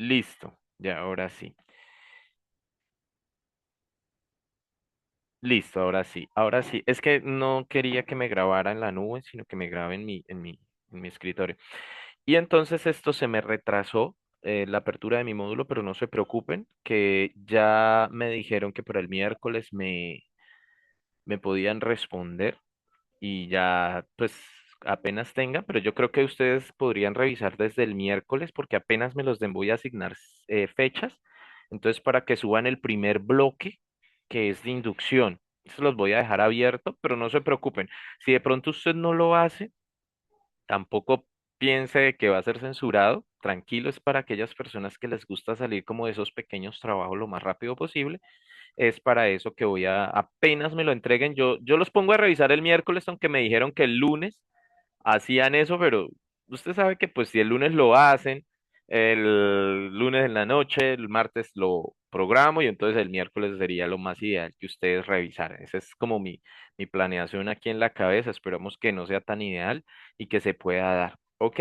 Listo, ya, ahora sí. Listo, ahora sí. Ahora sí. Es que no quería que me grabara en la nube, sino que me grabe en mi escritorio. Y entonces esto se me retrasó, la apertura de mi módulo, pero no se preocupen, que ya me dijeron que por el miércoles me podían responder y ya pues apenas tenga, pero yo creo que ustedes podrían revisar desde el miércoles porque apenas me los den, voy a asignar fechas, entonces para que suban el primer bloque que es de inducción. Eso los voy a dejar abierto, pero no se preocupen. Si de pronto usted no lo hace, tampoco piense que va a ser censurado. Tranquilo, es para aquellas personas que les gusta salir como de esos pequeños trabajos lo más rápido posible. Es para eso que apenas me lo entreguen, yo los pongo a revisar el miércoles, aunque me dijeron que el lunes hacían eso, pero usted sabe que pues si el lunes lo hacen, el lunes en la noche, el martes lo programo y entonces el miércoles sería lo más ideal que ustedes revisaran. Esa es como mi planeación aquí en la cabeza. Esperamos que no sea tan ideal y que se pueda dar. ¿Ok?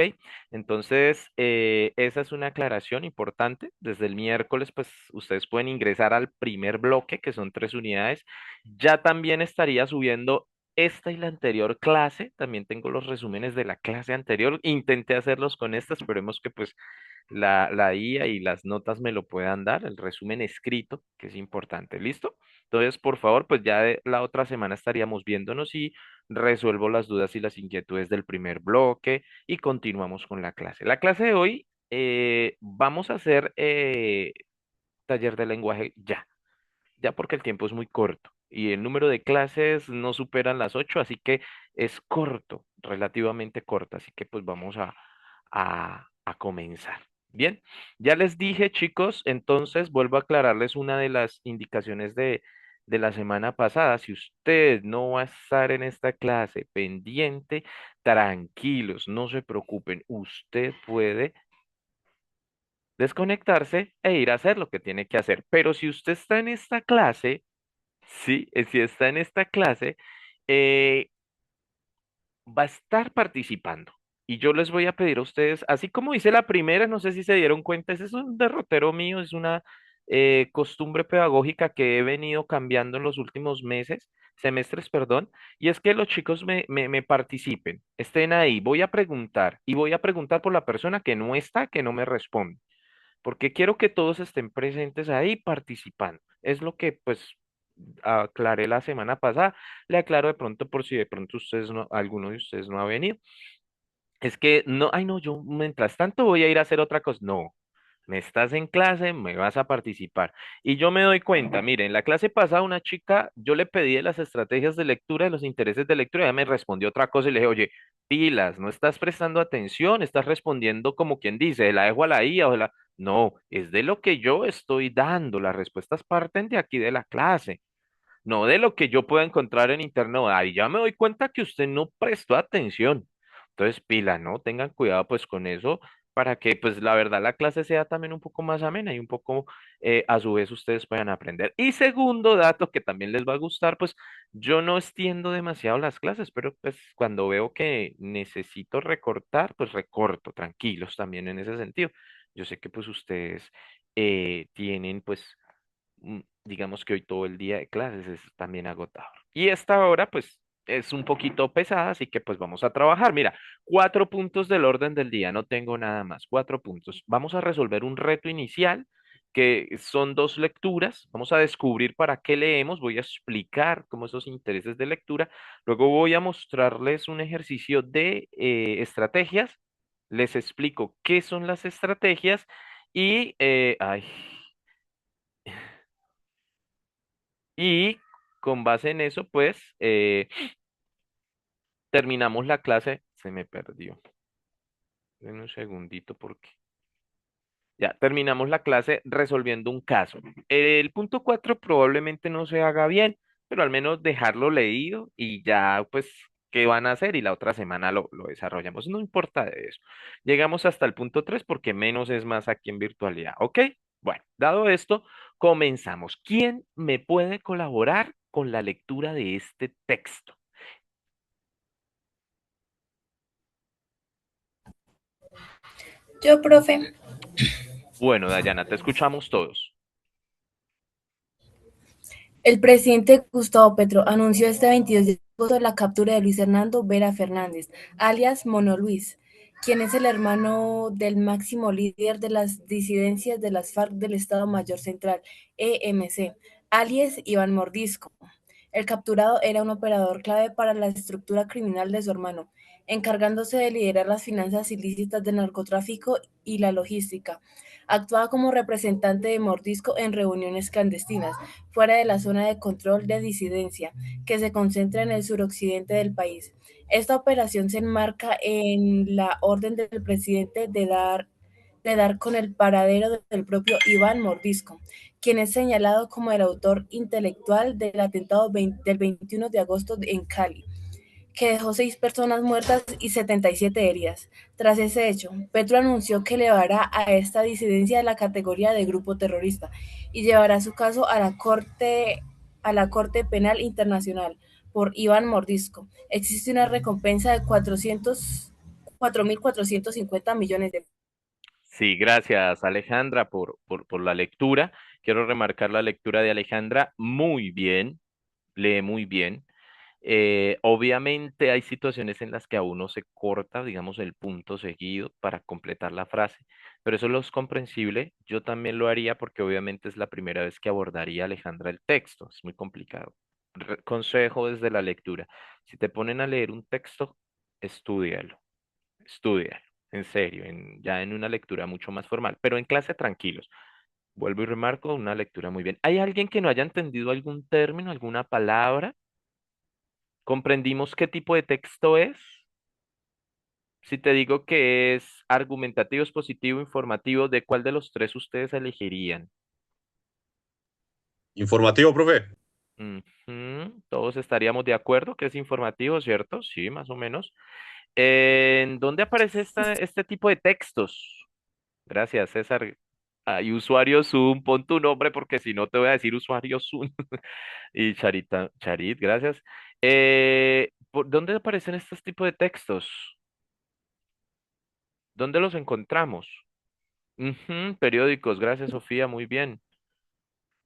Entonces, esa es una aclaración importante. Desde el miércoles, pues ustedes pueden ingresar al primer bloque, que son 3 unidades. Ya también estaría subiendo esta y la anterior clase. También tengo los resúmenes de la clase anterior. Intenté hacerlos con esta, esperemos que pues la IA y las notas me lo puedan dar, el resumen escrito, que es importante. ¿Listo? Entonces, por favor, pues ya la otra semana estaríamos viéndonos y resuelvo las dudas y las inquietudes del primer bloque y continuamos con la clase. La clase de hoy vamos a hacer taller de lenguaje ya porque el tiempo es muy corto y el número de clases no superan las 8, así que es corto, relativamente corto, así que pues vamos a comenzar. Bien, ya les dije, chicos, entonces vuelvo a aclararles una de las indicaciones de la semana pasada. Si usted no va a estar en esta clase pendiente, tranquilos, no se preocupen, usted puede desconectarse e ir a hacer lo que tiene que hacer. Pero si usted está en esta clase, sí, si está en esta clase, eh, va a estar participando. Y yo les voy a pedir a ustedes, así como hice la primera, no sé si se dieron cuenta, ese es un derrotero mío, es una costumbre pedagógica que he venido cambiando en los últimos semestres, perdón, y es que los chicos me participen, estén ahí, voy a preguntar y voy a preguntar por la persona que no está, que no me responde porque quiero que todos estén presentes ahí participando. Es lo que pues aclaré la semana pasada, le aclaro de pronto por si de pronto alguno de ustedes no ha venido. Es que no, ay no, yo mientras tanto voy a ir a hacer otra cosa. No, me estás en clase, me vas a participar. Y yo me doy cuenta, mire, en la clase pasada una chica, yo le pedí de las estrategias de lectura, de los intereses de lectura, ella me respondió otra cosa y le dije, oye, pilas, no estás prestando atención, estás respondiendo como quien dice, la dejo a la IA o la... No, es de lo que yo estoy dando, las respuestas parten de aquí de la clase. No de lo que yo pueda encontrar en internet. No, ahí ya me doy cuenta que usted no prestó atención. Entonces, pila, ¿no? Tengan cuidado pues con eso para que pues la verdad la clase sea también un poco más amena y un poco a su vez ustedes puedan aprender. Y segundo dato que también les va a gustar, pues yo no extiendo demasiado las clases, pero pues cuando veo que necesito recortar, pues recorto, tranquilos también en ese sentido. Yo sé que pues ustedes tienen pues digamos que hoy todo el día de clases es también agotador. Y esta hora, pues, es un poquito pesada, así que pues vamos a trabajar. Mira, 4 puntos del orden del día, no tengo nada más, 4 puntos. Vamos a resolver un reto inicial que son 2 lecturas. Vamos a descubrir para qué leemos, voy a explicar cómo esos intereses de lectura. Luego voy a mostrarles un ejercicio de estrategias. Les explico qué son las estrategias y, y con base en eso, pues, terminamos la clase. Se me perdió. En un segundito porque ya terminamos la clase resolviendo un caso. El punto 4 probablemente no se haga bien, pero al menos dejarlo leído y ya, pues, ¿qué van a hacer? Y la otra semana lo desarrollamos. No importa de eso. Llegamos hasta el punto 3 porque menos es más aquí en virtualidad. ¿Ok? Bueno, dado esto, comenzamos. ¿Quién me puede colaborar con la lectura de este texto? Yo, profe. Bueno, Dayana, te escuchamos todos. El presidente Gustavo Petro anunció este 22 de agosto la captura de Luis Hernando Vera Fernández, alias Mono Luis, quien es el hermano del máximo líder de las disidencias de las FARC del Estado Mayor Central, EMC, alias Iván Mordisco. El capturado era un operador clave para la estructura criminal de su hermano, encargándose de liderar las finanzas ilícitas del narcotráfico y la logística. Actuaba como representante de Mordisco en reuniones clandestinas, fuera de la zona de control de disidencia, que se concentra en el suroccidente del país. Esta operación se enmarca en la orden del presidente de dar con el paradero del propio Iván Mordisco, quien es señalado como el autor intelectual del atentado del 21 de agosto en Cali, que dejó 6 personas muertas y 77 heridas. Tras ese hecho, Petro anunció que elevará a esta disidencia la categoría de grupo terrorista y llevará su caso a la Corte Penal Internacional por Iván Mordisco. Existe una recompensa de 4.450 millones de. Sí, gracias Alejandra por la lectura. Quiero remarcar la lectura de Alejandra. Muy bien, lee muy bien. Obviamente hay situaciones en las que a uno se corta, digamos, el punto seguido para completar la frase, pero eso es comprensible. Yo también lo haría porque obviamente es la primera vez que abordaría Alejandra el texto. Es muy complicado. Consejo desde la lectura. Si te ponen a leer un texto, estúdialo, estúdialo, en serio, ya en una lectura mucho más formal, pero en clase tranquilos. Vuelvo y remarco, una lectura muy bien. ¿Hay alguien que no haya entendido algún término, alguna palabra? ¿Comprendimos qué tipo de texto es? Si te digo que es argumentativo, expositivo, informativo, ¿de cuál de los tres ustedes elegirían? Informativo, profe. Ujú, todos estaríamos de acuerdo que es informativo, ¿cierto? Sí, más o menos. ¿En dónde aparece este tipo de textos? Gracias, César. Hay usuario Zoom, pon tu nombre porque si no te voy a decir usuario Zoom. Y Charita, Charit, gracias. ¿Por dónde aparecen estos tipos de textos? ¿Dónde los encontramos? Ujú, periódicos, gracias Sofía, muy bien.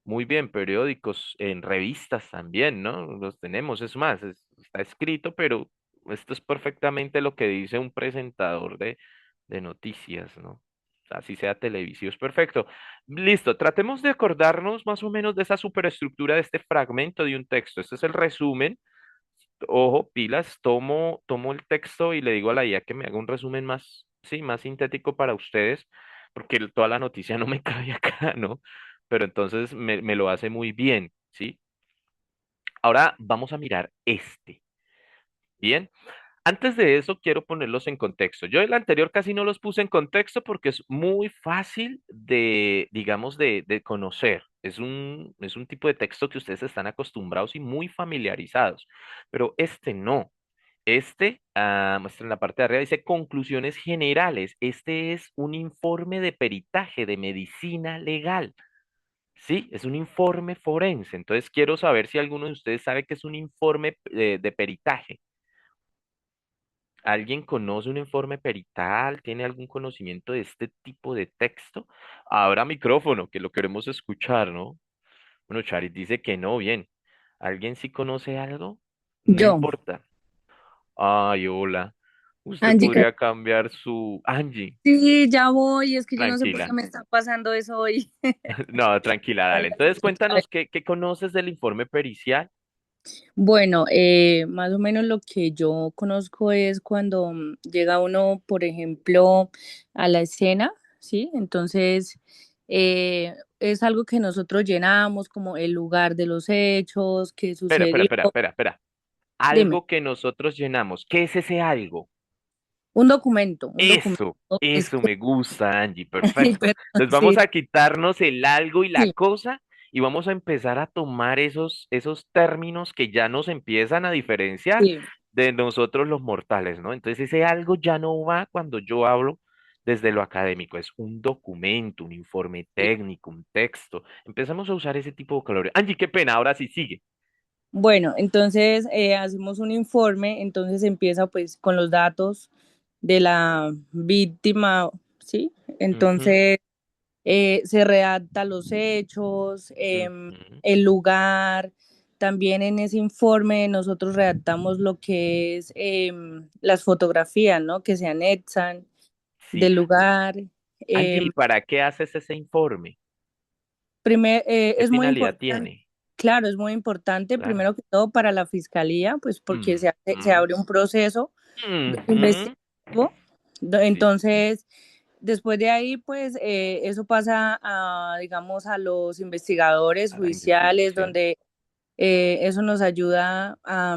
Muy bien, periódicos, en revistas también, ¿no? Los tenemos, es más, está escrito, pero esto es perfectamente lo que dice un presentador de noticias, ¿no? Así sea televisivo, es perfecto. Listo, tratemos de acordarnos más o menos de esa superestructura de este fragmento de un texto. Este es el resumen. Ojo, pilas, tomo el texto y le digo a la IA que me haga un resumen más, sí, más sintético para ustedes, porque toda la noticia no me cabe acá, ¿no? Pero entonces me lo hace muy bien, ¿sí? Ahora vamos a mirar este. Bien. Antes de eso, quiero ponerlos en contexto. Yo el anterior casi no los puse en contexto porque es muy fácil de, digamos, de conocer. Es un tipo de texto que ustedes están acostumbrados y muy familiarizados, pero este no. Este, muestra en la parte de arriba, dice conclusiones generales. Este es un informe de peritaje de medicina legal. Sí, es un informe forense. Entonces quiero saber si alguno de ustedes sabe que es un informe de peritaje. ¿Alguien conoce un informe perital? ¿Tiene algún conocimiento de este tipo de texto? Abra micrófono, que lo queremos escuchar, ¿no? Bueno, Charis dice que no, bien. ¿Alguien sí conoce algo? No Yo, importa. Ay, hola. Usted Angie, podría cambiar su... Angie, sí, ya voy, es que yo no sé por qué tranquila. me está pasando eso hoy. No, tranquila, dale. Había Entonces dicho otra vez. cuéntanos qué conoces del informe pericial. Bueno, más o menos lo que yo conozco es cuando llega uno, por ejemplo, a la escena, ¿sí? Entonces, es algo que nosotros llenamos como el lugar de los hechos, qué Espera, espera, sucedió. espera, espera, espera. Dime, Algo que nosotros llenamos. ¿Qué es ese algo? un documento es Eso como, me gusta, Angie, perfecto. perdón, Entonces vamos sí, a quitarnos el algo y la sí, cosa y vamos a empezar a tomar esos términos que ya nos empiezan a diferenciar sí. de nosotros los mortales, ¿no? Entonces ese algo ya no va cuando yo hablo desde lo académico, es un documento, un informe Sí. técnico, un texto. Empezamos a usar ese tipo de vocabulario. Angie, qué pena, ahora sí sigue. Bueno, entonces hacemos un informe, entonces empieza pues con los datos de la víctima, ¿sí? Ujú, Entonces se redacta los hechos, Ujú. el lugar. También en ese informe nosotros redactamos lo que es las fotografías, ¿no? Que se anexan Sí. del lugar. Angie, Em, ¿para qué haces ese informe? ¿Qué es muy finalidad importante, tiene? claro, es muy importante, Claro. primero que todo para la fiscalía, pues porque se Ujú. abre un proceso Ujú. investigativo. Sí, Entonces, después de ahí, pues eso pasa a, digamos, a los investigadores a la judiciales, investigación. donde eso nos ayuda a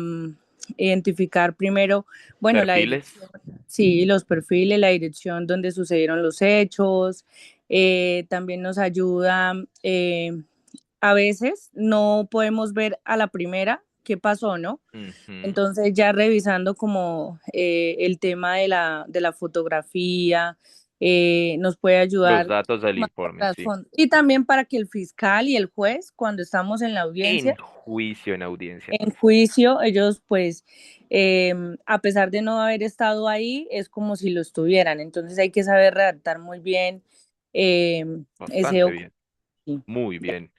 identificar primero, bueno, la Perfiles. dirección, sí, los perfiles, la dirección donde sucedieron los hechos. También nos ayuda, a veces no podemos ver a la primera qué pasó, ¿no? Ujú. Entonces ya revisando como el tema de la fotografía, nos puede Los ayudar datos del más informe, sí. trasfondo. Y también para que el fiscal y el juez, cuando estamos en la En audiencia, juicio, en audiencia. en juicio, ellos pues, a pesar de no haber estado ahí, es como si lo estuvieran. Entonces hay que saber redactar muy bien ese Bastante documento. bien. Muy bien.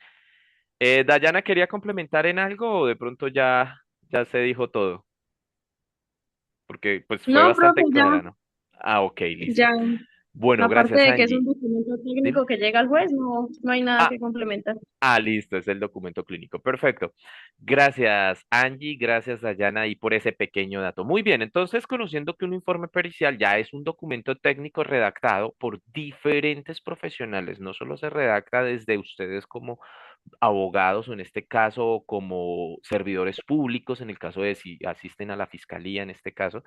Dayana, ¿quería complementar en algo o de pronto ya se dijo todo? Porque pues fue No, profe, bastante ya, clara, ¿no? Ah, ok, ya. listo. Bueno, Aparte gracias, de que es Angie. un documento Dime. técnico que llega al juez, no hay nada Ah, que complementar. listo, es el documento clínico. Perfecto. Gracias, Angie. Gracias, Dayana, y por ese pequeño dato. Muy bien, entonces, conociendo que un informe pericial ya es un documento técnico redactado por diferentes profesionales, no solo se redacta desde ustedes como abogados o en este caso como servidores públicos, en el caso de si asisten a la fiscalía en este caso,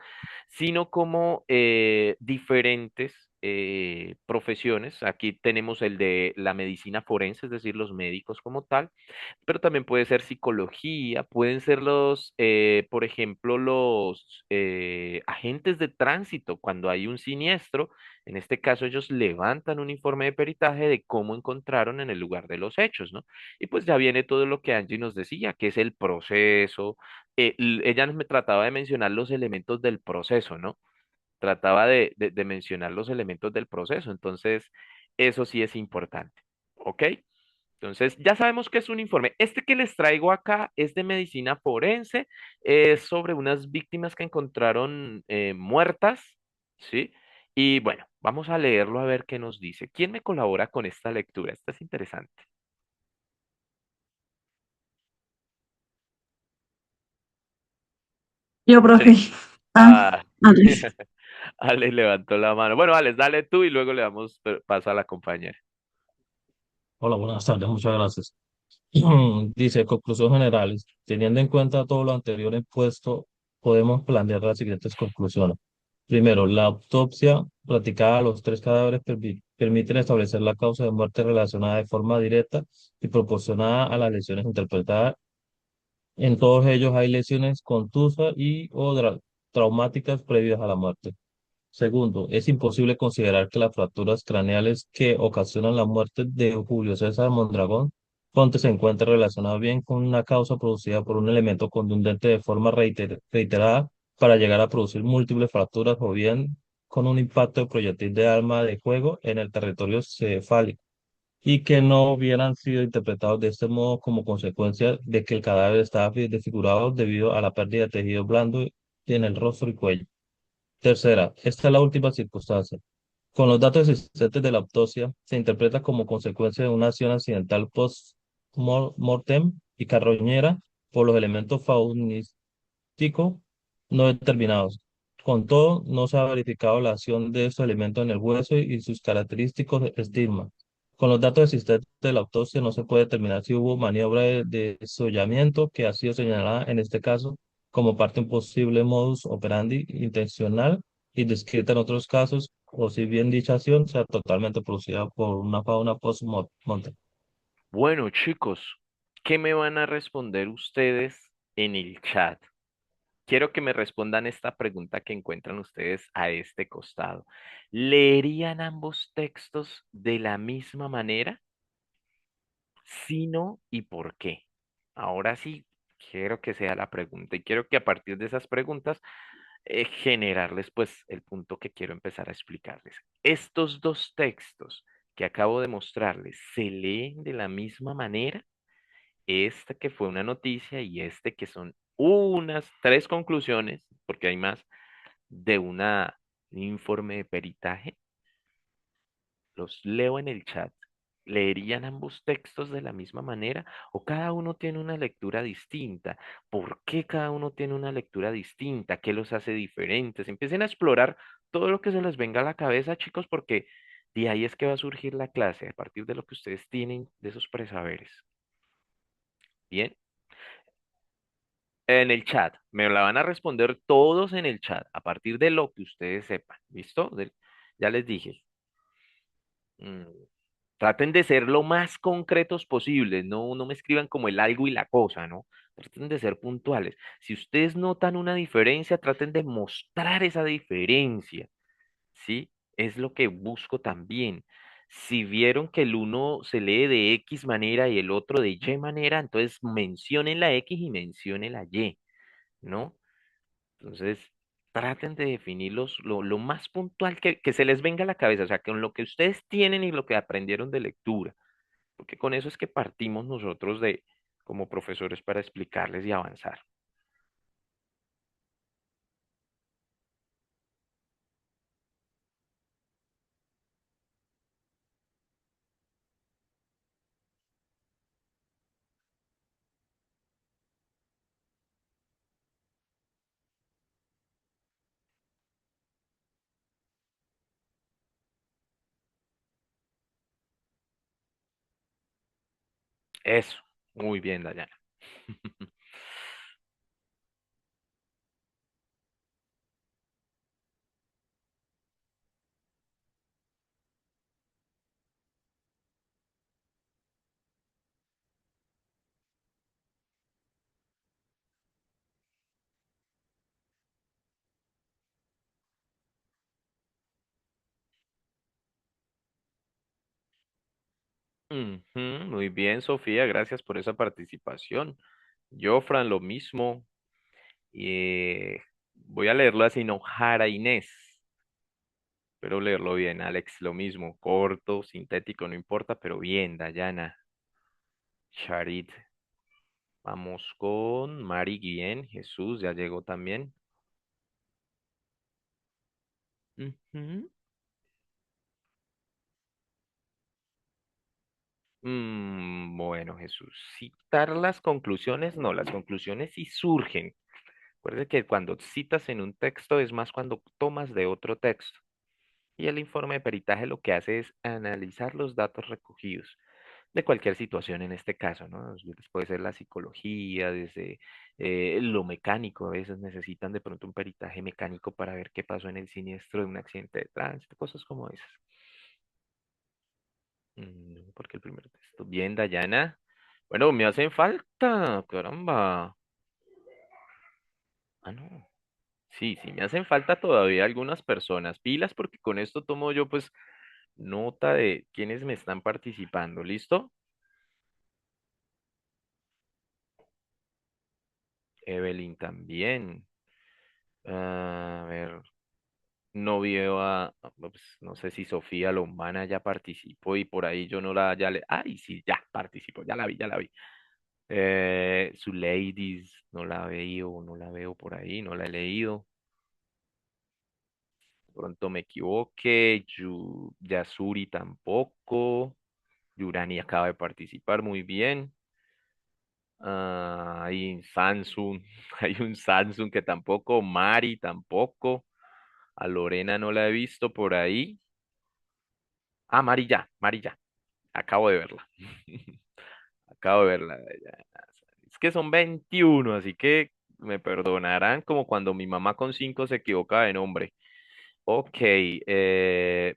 sino como diferentes profesiones. Aquí tenemos el de la medicina forense, es decir, los médicos como tal, pero también puede ser psicología, pueden ser por ejemplo, los agentes de tránsito cuando hay un siniestro. En este caso, ellos levantan un informe de peritaje de cómo encontraron en el lugar de los hechos, ¿no? Y pues ya viene todo lo que Angie nos decía, que es el proceso. Ella me trataba de mencionar los elementos del proceso, ¿no? Trataba de mencionar los elementos del proceso. Entonces, eso sí es importante. ¿Ok? Entonces, ya sabemos que es un informe. Este que les traigo acá es de medicina forense, es sobre unas víctimas que encontraron muertas, ¿sí? Y bueno, vamos a leerlo a ver qué nos dice. ¿Quién me colabora con esta lectura? Esta es interesante. Yo, profe. Ale, Ah, ah, Andrés. Ale levantó la mano. Bueno, Alex, dale tú y luego le damos paso a la compañera. Hola, buenas tardes, muchas gracias. Dice, conclusiones generales. Teniendo en cuenta todo lo anterior expuesto, podemos plantear las siguientes conclusiones. Primero, la autopsia practicada a los tres cadáveres permiten establecer la causa de muerte relacionada de forma directa y proporcionada a las lesiones interpretadas. En todos ellos hay lesiones contusas y o traumáticas previas a la muerte. Segundo, es imposible considerar que las fracturas craneales que ocasionan la muerte de Julio César Mondragón Ponte se encuentran relacionadas bien con una causa producida por un elemento contundente de forma reiterada para llegar a producir múltiples fracturas o bien con un impacto de proyectil de arma de fuego en el territorio cefálico y que no hubieran sido interpretados de este modo como consecuencia de que el cadáver estaba desfigurado debido a la pérdida de tejido blando en el rostro y cuello. Tercera, esta es la última circunstancia. Con los datos existentes de la autopsia, se interpreta como consecuencia de una acción accidental post-mortem y carroñera por los elementos faunísticos no determinados. Con todo, no se ha verificado la acción de estos elementos en el hueso y sus característicos estigmas. Con los datos existentes de la autopsia, no se puede determinar si hubo maniobra de desollamiento que ha sido señalada en este caso como parte de un posible modus operandi intencional y descrita en otros casos, o si bien dicha acción sea totalmente producida por una fauna post-mortem. Bueno, chicos, ¿qué me van a responder ustedes en el chat? Quiero que me respondan esta pregunta que encuentran ustedes a este costado. ¿Leerían ambos textos de la misma manera? Si no, ¿y por qué? Ahora sí, quiero que sea la pregunta y quiero que a partir de esas preguntas generarles pues el punto que quiero empezar a explicarles. Estos dos textos, que acabo de mostrarles se leen de la misma manera, esta que fue una noticia y este que son unas tres conclusiones, porque hay más, de un informe de peritaje, los leo en el chat. ¿Leerían ambos textos de la misma manera o cada uno tiene una lectura distinta? ¿Por qué cada uno tiene una lectura distinta? ¿Qué los hace diferentes? Empiecen a explorar todo lo que se les venga a la cabeza, chicos, porque de ahí es que va a surgir la clase, a partir de lo que ustedes tienen de esos presaberes. Bien, en el chat, me la van a responder todos en el chat, a partir de lo que ustedes sepan. ¿Listo? Ya les dije. Mm, Traten de ser lo más concretos posibles, no me escriban como el algo y la cosa, ¿no? Traten de ser puntuales. Si ustedes notan una diferencia, traten de mostrar esa diferencia, ¿sí? Es lo que busco también. Si vieron que el uno se lee de X manera y el otro de Y manera, entonces mencionen la X y mencionen la Y, ¿no? Entonces, traten de definirlos lo más puntual que se les venga a la cabeza, o sea, con lo que ustedes tienen y lo que aprendieron de lectura, porque con eso es que partimos nosotros de como profesores para explicarles y avanzar. Eso, muy bien, Dayana. Ujú, muy bien, Sofía, gracias por esa participación. Yo, Fran, lo mismo. Voy a leerlo así, no, Jara Inés. Espero leerlo bien, Alex, lo mismo, corto, sintético, no importa, pero bien, Dayana. Charit, vamos con Mari Guillén, Jesús, ya llegó también. Ujú. Bueno, Jesús, citar las conclusiones, no, las conclusiones sí surgen. Recuerde que cuando citas en un texto es más cuando tomas de otro texto. Y el informe de peritaje lo que hace es analizar los datos recogidos de cualquier situación en este caso, ¿no? Puede ser la psicología, desde lo mecánico, a veces necesitan de pronto un peritaje mecánico para ver qué pasó en el siniestro de un accidente de tránsito, cosas como esas. Porque el primer texto. Bien, Dayana. Bueno, me hacen falta, caramba. Ah, no. Sí, sí, me hacen falta todavía algunas personas. Pilas, porque con esto tomo yo, pues, nota de quienes me están participando. ¿Listo? Evelyn también. A ver, no veo pues, no sé si Sofía Lombana ya participó y por ahí yo no la, ya le, ay, sí, ya participó, ya la vi, ya la vi. Su Ladies, no la veo por ahí, no la he leído. De pronto me equivoqué. Yasuri tampoco. Yurani acaba de participar muy bien. Hay un Samsung, hay un Samsung que tampoco, Mari tampoco. A Lorena no la he visto por ahí. Mari ya, Mari ya. Acabo de verla. Acabo de verla. Es que son 21, así que me perdonarán como cuando mi mamá con 5 se equivoca de nombre. Ok,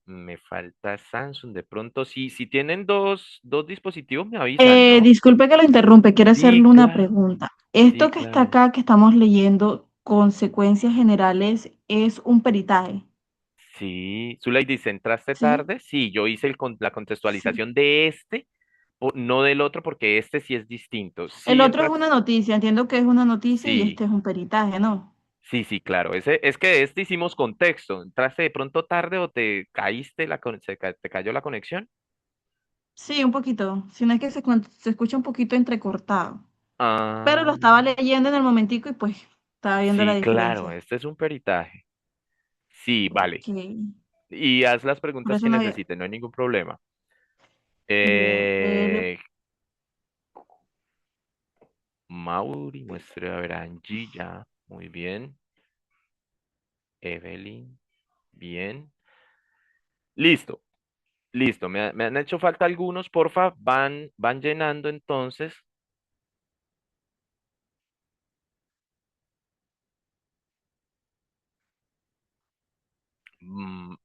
me falta Samsung. De pronto, sí, si tienen dos dispositivos, me avisan, ¿no? Disculpe que lo interrumpe, quiero Sí, hacerle una claro, pregunta. sí, Esto que está claro. acá, que estamos leyendo, consecuencias generales, es un peritaje, Sí, Zuley dice, ¿entraste ¿sí? tarde? Sí, yo hice la Sí. contextualización de este, no del otro, porque este sí es distinto. El Sí, otro es entras, una noticia, entiendo que es una noticia y sí, este es un peritaje, ¿no? sí, sí, claro. Es que este hicimos contexto. ¿Entraste de pronto tarde o te caíste, te cayó la conexión? Sí, un poquito, sino es que se escucha un poquito entrecortado. Pero lo Ah, estaba leyendo en el momentico y pues estaba viendo la sí, claro, diferencia. este es un peritaje. Sí, Ok, vale. Y haz las por preguntas eso que no había... necesiten, no hay ningún problema. Ya, Eh, Mauri, muestre a ver, Angie, ya, muy bien. Evelyn, bien. Listo, listo. Me han hecho falta algunos, porfa, van llenando entonces.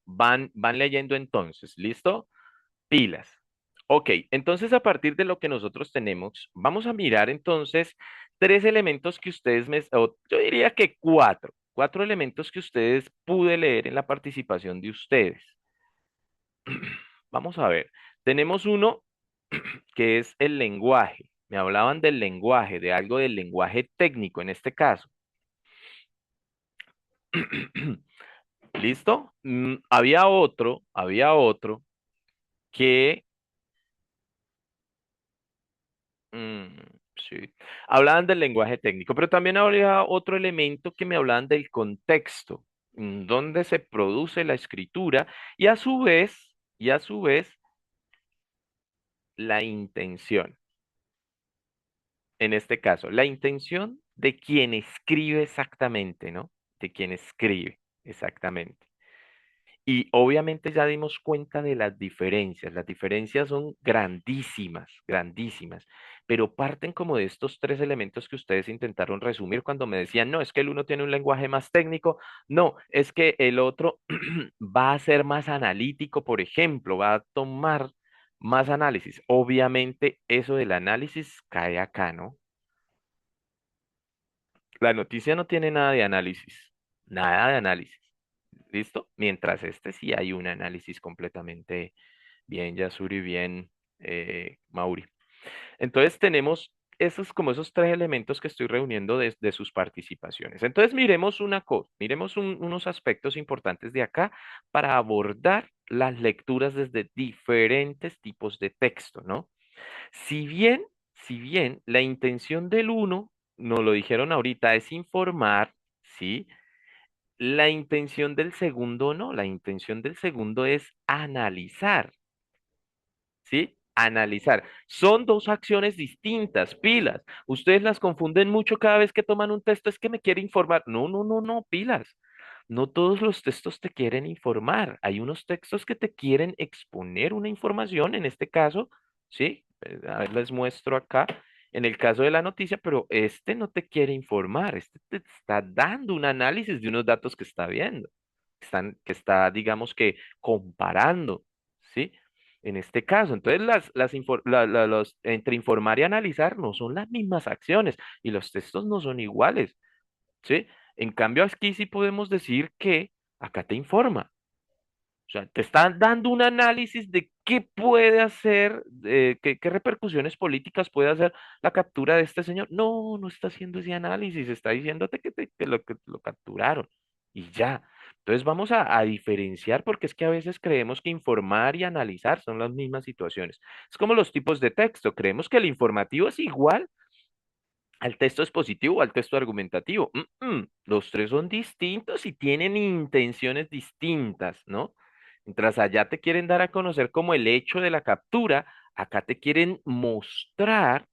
Van leyendo entonces, ¿listo? Pilas. Ok, entonces a partir de lo que nosotros tenemos, vamos a mirar entonces tres elementos que ustedes o yo diría que cuatro elementos que ustedes pude leer en la participación de ustedes. Vamos a ver, tenemos uno que es el lenguaje. Me hablaban del lenguaje, de algo del lenguaje técnico en este caso. ¿Listo? Había otro que Mm, sí. Hablaban del lenguaje técnico, pero también habría otro elemento que me hablaban del contexto, donde se produce la escritura y a su vez, la intención. En este caso, la intención de quien escribe exactamente, ¿no? De quien escribe exactamente. Y obviamente ya dimos cuenta de las diferencias. Las diferencias son grandísimas, grandísimas, pero parten como de estos tres elementos que ustedes intentaron resumir cuando me decían, no, es que el uno tiene un lenguaje más técnico, no, es que el otro va a ser más analítico, por ejemplo, va a tomar más análisis. Obviamente eso del análisis cae acá, ¿no? La noticia no tiene nada de análisis, nada de análisis. ¿Listo? Mientras este sí hay un análisis completamente bien, Yasuri, bien, Mauri. Entonces tenemos esos tres elementos que estoy reuniendo de sus participaciones. Entonces miremos una cosa, miremos unos aspectos importantes de acá para abordar las lecturas desde diferentes tipos de texto, ¿no? Si bien la intención del uno, nos lo dijeron ahorita, es informar, ¿sí? La intención del segundo no, la intención del segundo es analizar, ¿sí? Analizar. Son dos acciones distintas, pilas. Ustedes las confunden mucho cada vez que toman un texto, es que me quiere informar. No, no, no, no, pilas. No todos los textos te quieren informar. Hay unos textos que te quieren exponer una información, en este caso, ¿sí? A ver, les muestro acá. En el caso de la noticia, pero este no te quiere informar, este te está dando un análisis de unos datos que está viendo, que está, digamos que, comparando, ¿sí? En este caso, entonces los, entre informar y analizar no son las mismas acciones y los textos no son iguales, ¿sí? En cambio, aquí sí podemos decir que acá te informa. O sea, te están dando un análisis de qué puede hacer, qué repercusiones políticas puede hacer la captura de este señor. No, no está haciendo ese análisis, está diciéndote que lo capturaron y ya. Entonces vamos a diferenciar porque es que a veces creemos que informar y analizar son las mismas situaciones. Es como los tipos de texto. Creemos que el informativo es igual al texto expositivo o al texto argumentativo. Los tres son distintos y tienen intenciones distintas, ¿no? Mientras allá te quieren dar a conocer como el hecho de la captura, acá te quieren mostrar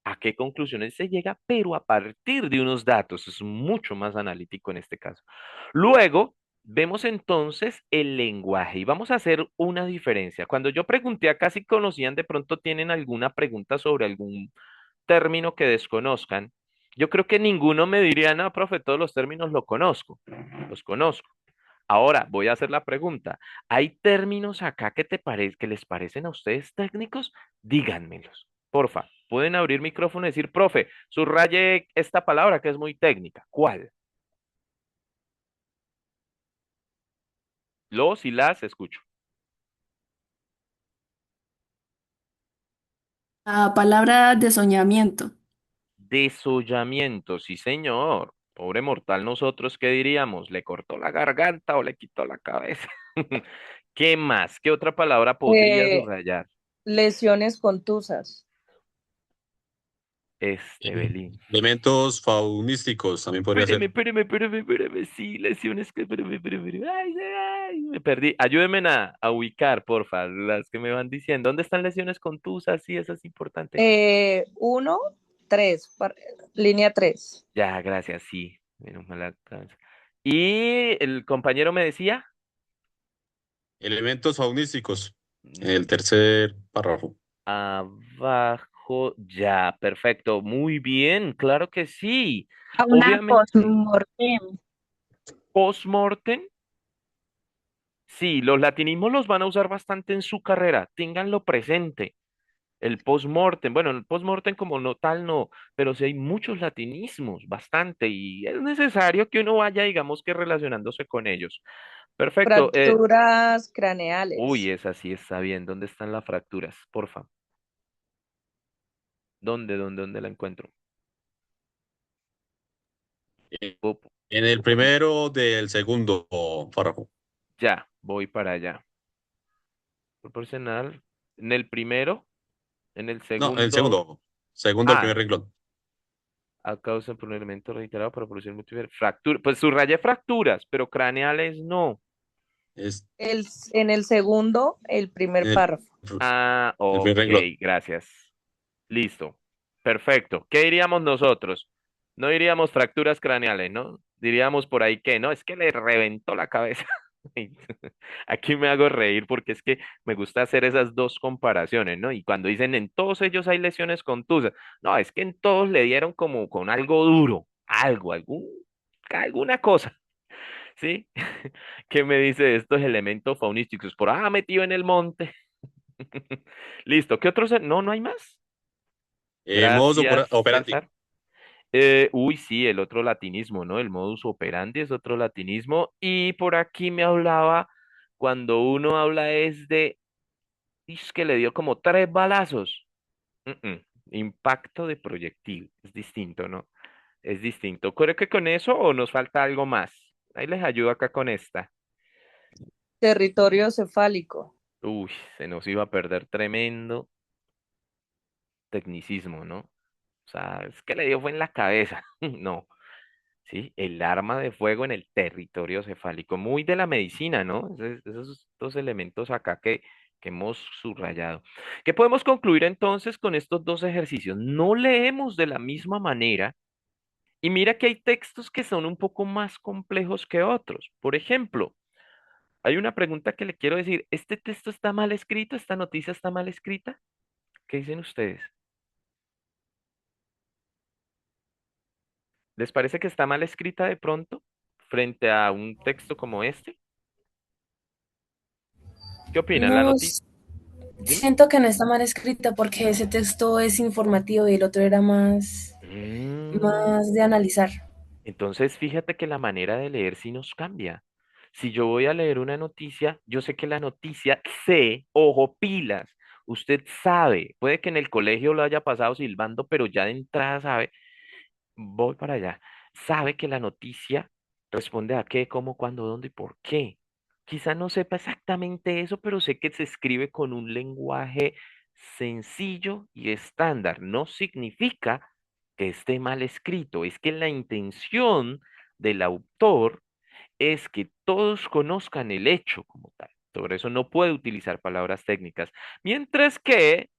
a qué conclusiones se llega, pero a partir de unos datos. Es mucho más analítico en este caso. Luego, vemos entonces el lenguaje y vamos a hacer una diferencia. Cuando yo pregunté acá si conocían, de pronto tienen alguna pregunta sobre algún término que desconozcan, yo creo que ninguno me diría, no, profe, todos los términos los conozco. Ahora voy a hacer la pregunta. ¿Hay términos acá que les parecen a ustedes técnicos? Díganmelos. Porfa, pueden abrir micrófono y decir, profe, subraye esta palabra que es muy técnica. ¿Cuál? Los y las escucho. La palabra de soñamiento. Desollamiento, sí, señor. Pobre mortal, nosotros, ¿qué diríamos? ¿Le cortó la garganta o le quitó la cabeza? ¿Qué más? ¿Qué otra palabra podría Eh, subrayar? Lesiones contusas. Belín. Elementos faunísticos también podría ser. Espéreme, sí, lesiones que, ay, ay, me perdí. Ayúdenme a ubicar, porfa, las que me van diciendo. ¿Dónde están lesiones contusas? Sí, eso es importante. 1, 3, línea 3. Ya, gracias, sí. Menos mal alcanza. Y el compañero me decía, Elementos faunísticos en mm, el tercer párrafo. abajo, ya, perfecto, muy bien, claro que sí. A una Obviamente, postmortem. post-mortem. Sí, los latinismos los van a usar bastante en su carrera, ténganlo presente. El post-mortem, bueno, el post-mortem como no tal no, pero sí hay muchos latinismos, bastante, y es necesario que uno vaya, digamos que relacionándose con ellos. Perfecto. Fracturas Uy, craneales. esa sí está bien. ¿Dónde están las fracturas? Porfa. ¿Dónde la encuentro? Up, En el up. primero del segundo párrafo. Ya, voy para allá. Proporcional. En el primero, en el No, el segundo. segundo. Segundo del Ah, primer renglón. a causa por un elemento reiterado para producir múltiples fracturas. Pues subrayé fracturas, pero craneales no. Es En el segundo, el primer en el, párrafo. Ah, el primer ok, renglón. gracias. Listo. Perfecto. ¿Qué diríamos nosotros? No diríamos fracturas craneales, ¿no? Diríamos por ahí que no, es que le reventó la cabeza. Aquí me hago reír porque es que me gusta hacer esas dos comparaciones, ¿no? Y cuando dicen en todos ellos hay lesiones contusas, no, es que en todos le dieron como con algo duro, alguna cosa, ¿sí? ¿Qué me dice de estos elementos faunísticos? Metido en el monte. Listo. ¿Qué otros? No, no hay más. Modus Gracias, operandi. César. Sí, el otro latinismo, ¿no? El modus operandi es otro latinismo. Y por aquí me hablaba, cuando uno habla es de, es que le dio como tres balazos. Mm, mm. Impacto de proyectil. Es distinto, ¿no? Es distinto. Creo que con eso o nos falta algo más. Ahí les ayudo acá con esta. Territorio cefálico. Uy, se nos iba a perder tremendo tecnicismo, ¿no? O sea, es que le dio fue en la cabeza. No. Sí, el arma de fuego en el territorio cefálico, muy de la medicina, ¿no? Esos dos elementos acá que hemos subrayado. ¿Qué podemos concluir entonces con estos dos ejercicios? No leemos de la misma manera y mira que hay textos que son un poco más complejos que otros. Por ejemplo, hay una pregunta que le quiero decir, ¿este texto está mal escrito? ¿Esta noticia está mal escrita? ¿Qué dicen ustedes? ¿Les parece que está mal escrita de pronto frente a un texto como este? ¿Qué opinan? ¿La No, noticia? Dime. siento que no está mal escrita porque ese texto es informativo y el otro era Mm, más de analizar. entonces, fíjate que la manera de leer sí nos cambia. Si yo voy a leer una noticia, yo sé que la noticia, ojo, pilas, usted sabe, puede que en el colegio lo haya pasado silbando, pero ya de entrada sabe, voy para allá, sabe que la noticia responde a qué, cómo, cuándo, dónde y por qué. Quizá no sepa exactamente eso, pero sé que se escribe con un lenguaje sencillo y estándar. No significa que esté mal escrito, es que la intención del autor es que todos conozcan el hecho como tal. Por eso no puede utilizar palabras técnicas. Mientras que,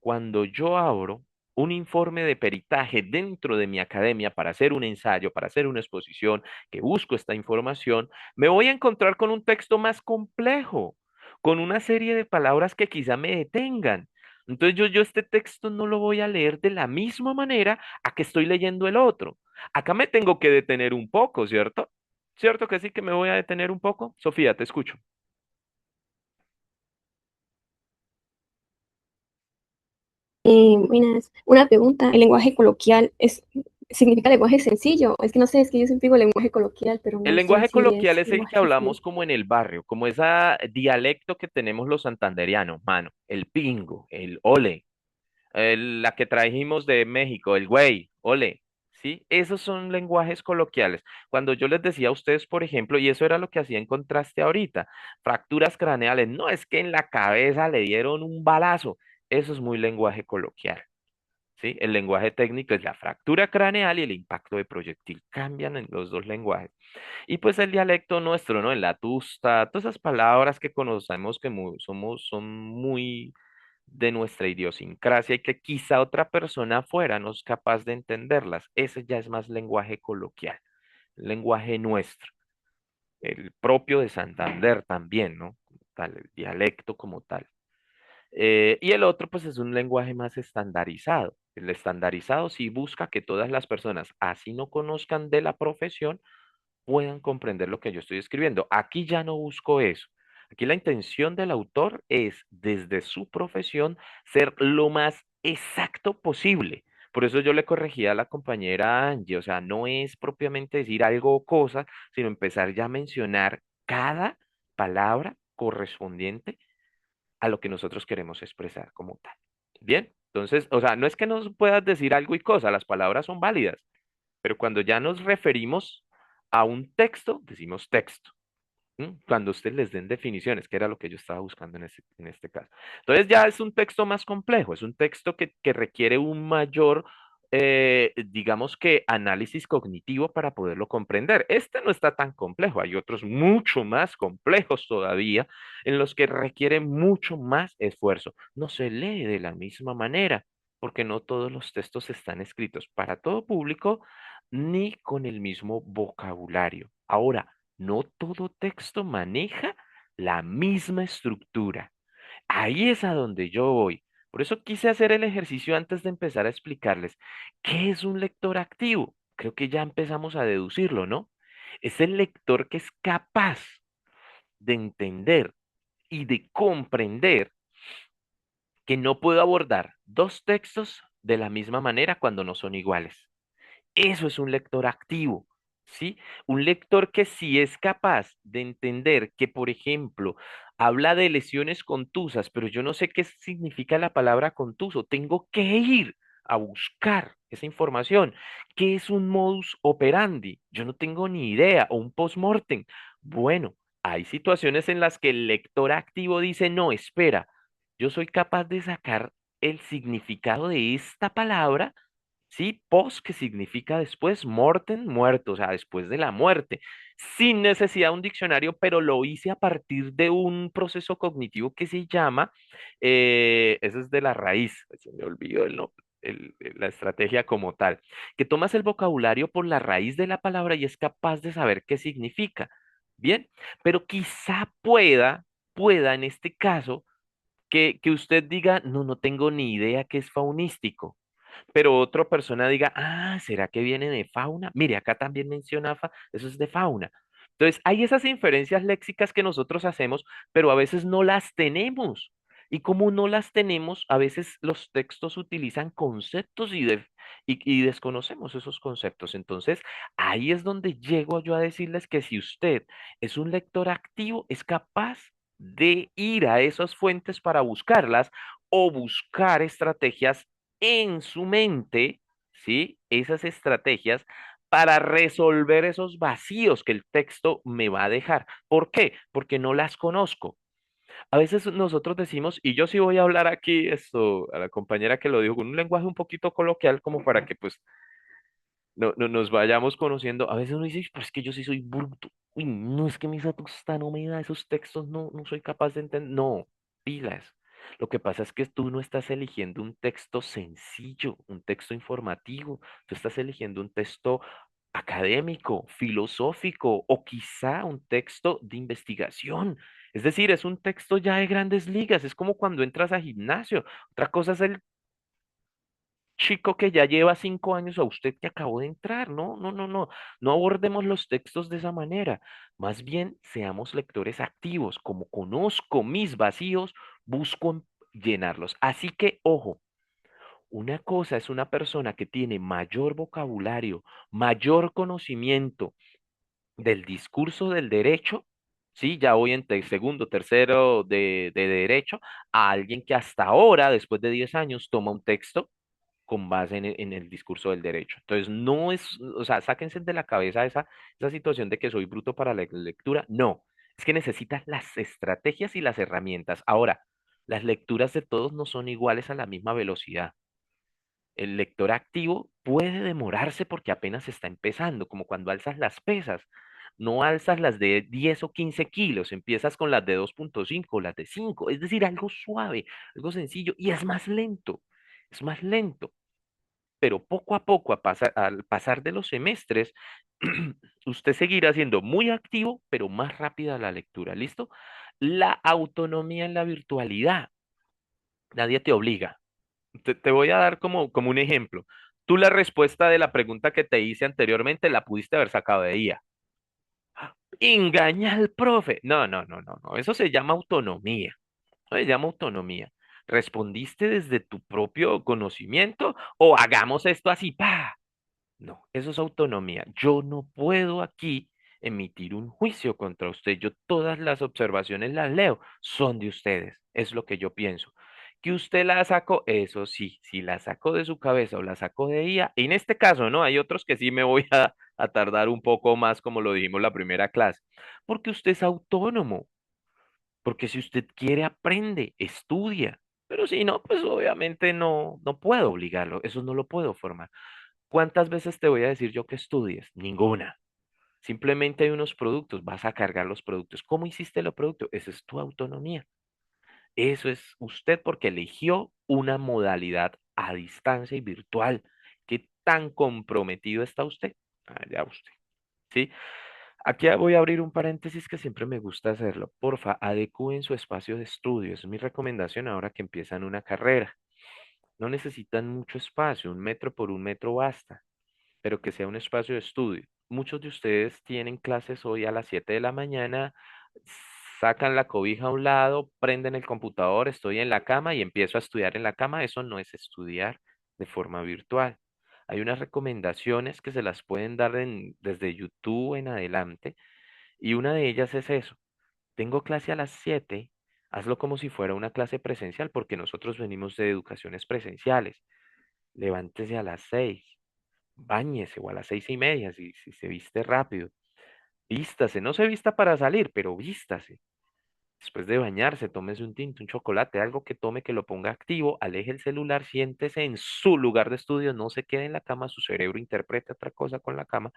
cuando yo abro un informe de peritaje dentro de mi academia para hacer un ensayo, para hacer una exposición, que busco esta información, me voy a encontrar con un texto más complejo, con una serie de palabras que quizá me detengan. Entonces yo este texto no lo voy a leer de la misma manera a que estoy leyendo el otro. Acá me tengo que detener un poco, ¿cierto? ¿Cierto que sí que me voy a detener un poco? Sofía, te escucho. Buenas. Una pregunta. ¿El lenguaje coloquial significa lenguaje sencillo? Es que no sé, es que yo siempre digo lenguaje coloquial, pero El no sé lenguaje si coloquial es es el lenguaje que hablamos sencillo. como en el barrio, como ese dialecto que tenemos los santanderianos, mano, el pingo, el ole, la que trajimos de México, el güey, ole, ¿sí? Esos son lenguajes coloquiales. Cuando yo les decía a ustedes, por ejemplo, y eso era lo que hacía en contraste ahorita, fracturas craneales, no es que en la cabeza le dieron un balazo, eso es muy lenguaje coloquial. ¿Sí? El lenguaje técnico es la fractura craneal y el impacto de proyectil. Cambian en los dos lenguajes. Y pues el dialecto nuestro, ¿no? En la tusta, todas esas palabras que conocemos que son muy de nuestra idiosincrasia y que quizá otra persona afuera no es capaz de entenderlas. Ese ya es más lenguaje coloquial, lenguaje nuestro, el propio de Santander también, ¿no? Como tal, el dialecto como tal. Y el otro, pues, es un lenguaje más estandarizado. El estandarizado sí busca que todas las personas, así no conozcan de la profesión, puedan comprender lo que yo estoy escribiendo. Aquí ya no busco eso. Aquí la intención del autor es, desde su profesión, ser lo más exacto posible. Por eso yo le corregía a la compañera Angie, o sea, no es propiamente decir algo o cosa, sino empezar ya a mencionar cada palabra correspondiente a lo que nosotros queremos expresar como tal. Bien, entonces, o sea, no es que nos puedas decir algo y cosa, las palabras son válidas, pero cuando ya nos referimos a un texto, decimos texto. Cuando ustedes les den definiciones, que era lo que yo estaba buscando en este caso. Entonces ya es un texto más complejo, es un texto que requiere un mayor, digamos que, análisis cognitivo para poderlo comprender. Este no está tan complejo, hay otros mucho más complejos todavía, en los que requiere mucho más esfuerzo. No se lee de la misma manera, porque no todos los textos están escritos para todo público, ni con el mismo vocabulario. Ahora, no todo texto maneja la misma estructura. Ahí es a donde yo voy. Por eso quise hacer el ejercicio antes de empezar a explicarles qué es un lector activo. Creo que ya empezamos a deducirlo, ¿no? Es el lector que es capaz de entender y de comprender que no puedo abordar dos textos de la misma manera cuando no son iguales. Eso es un lector activo, ¿sí? Un lector que sí es capaz de entender que, por ejemplo, habla de lesiones contusas, pero yo no sé qué significa la palabra contuso. Tengo que ir a buscar esa información. ¿Qué es un modus operandi? Yo no tengo ni idea. O un postmortem. Bueno, hay situaciones en las que el lector activo dice, no, espera, yo soy capaz de sacar el significado de esta palabra. Sí, post que significa después, mortem, muerto, o sea, después de la muerte, sin necesidad de un diccionario, pero lo hice a partir de un proceso cognitivo que se llama, eso es de la raíz, se me olvidó el nombre, la estrategia como tal, que tomas el vocabulario por la raíz de la palabra y es capaz de saber qué significa. Bien, pero quizá pueda en este caso que usted diga, no, no tengo ni idea qué es faunístico, pero otra persona diga, ah, ¿será que viene de fauna? Mire, acá también menciona, eso es de fauna. Entonces, hay esas inferencias léxicas que nosotros hacemos, pero a veces no las tenemos. Y como no las tenemos, a veces los textos utilizan conceptos y desconocemos esos conceptos. Entonces, ahí es donde llego yo a decirles que si usted es un lector activo, es capaz de ir a esas fuentes para buscarlas o buscar estrategias en su mente, ¿sí? Esas estrategias para resolver esos vacíos que el texto me va a dejar. ¿Por qué? Porque no las conozco. A veces nosotros decimos, y yo sí voy a hablar aquí esto a la compañera que lo dijo con un lenguaje un poquito coloquial como para que pues nos vayamos conociendo. A veces uno dice, pues es que yo sí soy bruto. Uy, no es que mi Zatusta no me da esos textos, no, no soy capaz de entender. No, pilas. Lo que pasa es que tú no estás eligiendo un texto sencillo, un texto informativo. Tú estás eligiendo un texto académico, filosófico o quizá un texto de investigación. Es decir, es un texto ya de grandes ligas. Es como cuando entras a gimnasio. Otra cosa es el chico que ya lleva 5 años a usted que acabó de entrar. No, no, no, no. No abordemos los textos de esa manera. Más bien seamos lectores activos. Como conozco mis vacíos, busco llenarlos. Así que, ojo, una cosa es una persona que tiene mayor vocabulario, mayor conocimiento del discurso del derecho. Sí, ya voy en segundo, tercero de derecho, a alguien que hasta ahora, después de 10 años, toma un texto con base en el discurso del derecho. Entonces, no es, o sea, sáquense de la cabeza esa situación de que soy bruto para la lectura. No, es que necesitas las estrategias y las herramientas. Ahora, las lecturas de todos no son iguales a la misma velocidad. El lector activo puede demorarse porque apenas está empezando, como cuando alzas las pesas. No alzas las de 10 o 15 kilos, empiezas con las de 2,5, las de 5, es decir, algo suave, algo sencillo, y es más lento, pero poco a poco, al pasar de los semestres, usted seguirá siendo muy activo, pero más rápida la lectura, ¿listo? La autonomía en la virtualidad, nadie te obliga. Te voy a dar como un ejemplo. Tú la respuesta de la pregunta que te hice anteriormente la pudiste haber sacado de ella. Engaña al profe. No, no, no, no, no. Eso se llama autonomía. Eso se llama autonomía. ¿Respondiste desde tu propio conocimiento o hagamos esto así? ¡Pa! No, eso es autonomía. Yo no puedo aquí emitir un juicio contra usted. Yo todas las observaciones las leo, son de ustedes. Es lo que yo pienso. Que usted la sacó, eso sí, si la sacó de su cabeza o la sacó de ella, en este caso, ¿no? Hay otros que sí me voy a tardar un poco más, como lo dijimos la primera clase, porque usted es autónomo, porque si usted quiere, aprende, estudia. Pero si no, pues obviamente no puedo obligarlo, eso no lo puedo formar. ¿Cuántas veces te voy a decir yo que estudies? Ninguna. Simplemente hay unos productos, vas a cargar los productos. ¿Cómo hiciste los productos? Esa es tu autonomía. Eso es usted porque eligió una modalidad a distancia y virtual. ¿Qué tan comprometido está usted? Allá usted. ¿Sí? Aquí voy a abrir un paréntesis que siempre me gusta hacerlo. Porfa, adecúen su espacio de estudio. Es mi recomendación ahora que empiezan una carrera. No necesitan mucho espacio, 1 metro por 1 metro basta, pero que sea un espacio de estudio. Muchos de ustedes tienen clases hoy a las 7 de la mañana, sacan la cobija a un lado, prenden el computador, estoy en la cama y empiezo a estudiar en la cama. Eso no es estudiar de forma virtual. Hay unas recomendaciones que se las pueden dar desde YouTube en adelante y una de ellas es eso. Tengo clase a las 7, hazlo como si fuera una clase presencial porque nosotros venimos de educaciones presenciales. Levántese a las 6, báñese o a las 6:30 si se viste rápido. Vístase, no se vista para salir, pero vístase. Después de bañarse, tómese un tinto, un chocolate, algo que tome que lo ponga activo, aleje el celular, siéntese en su lugar de estudio, no se quede en la cama, su cerebro interpreta otra cosa con la cama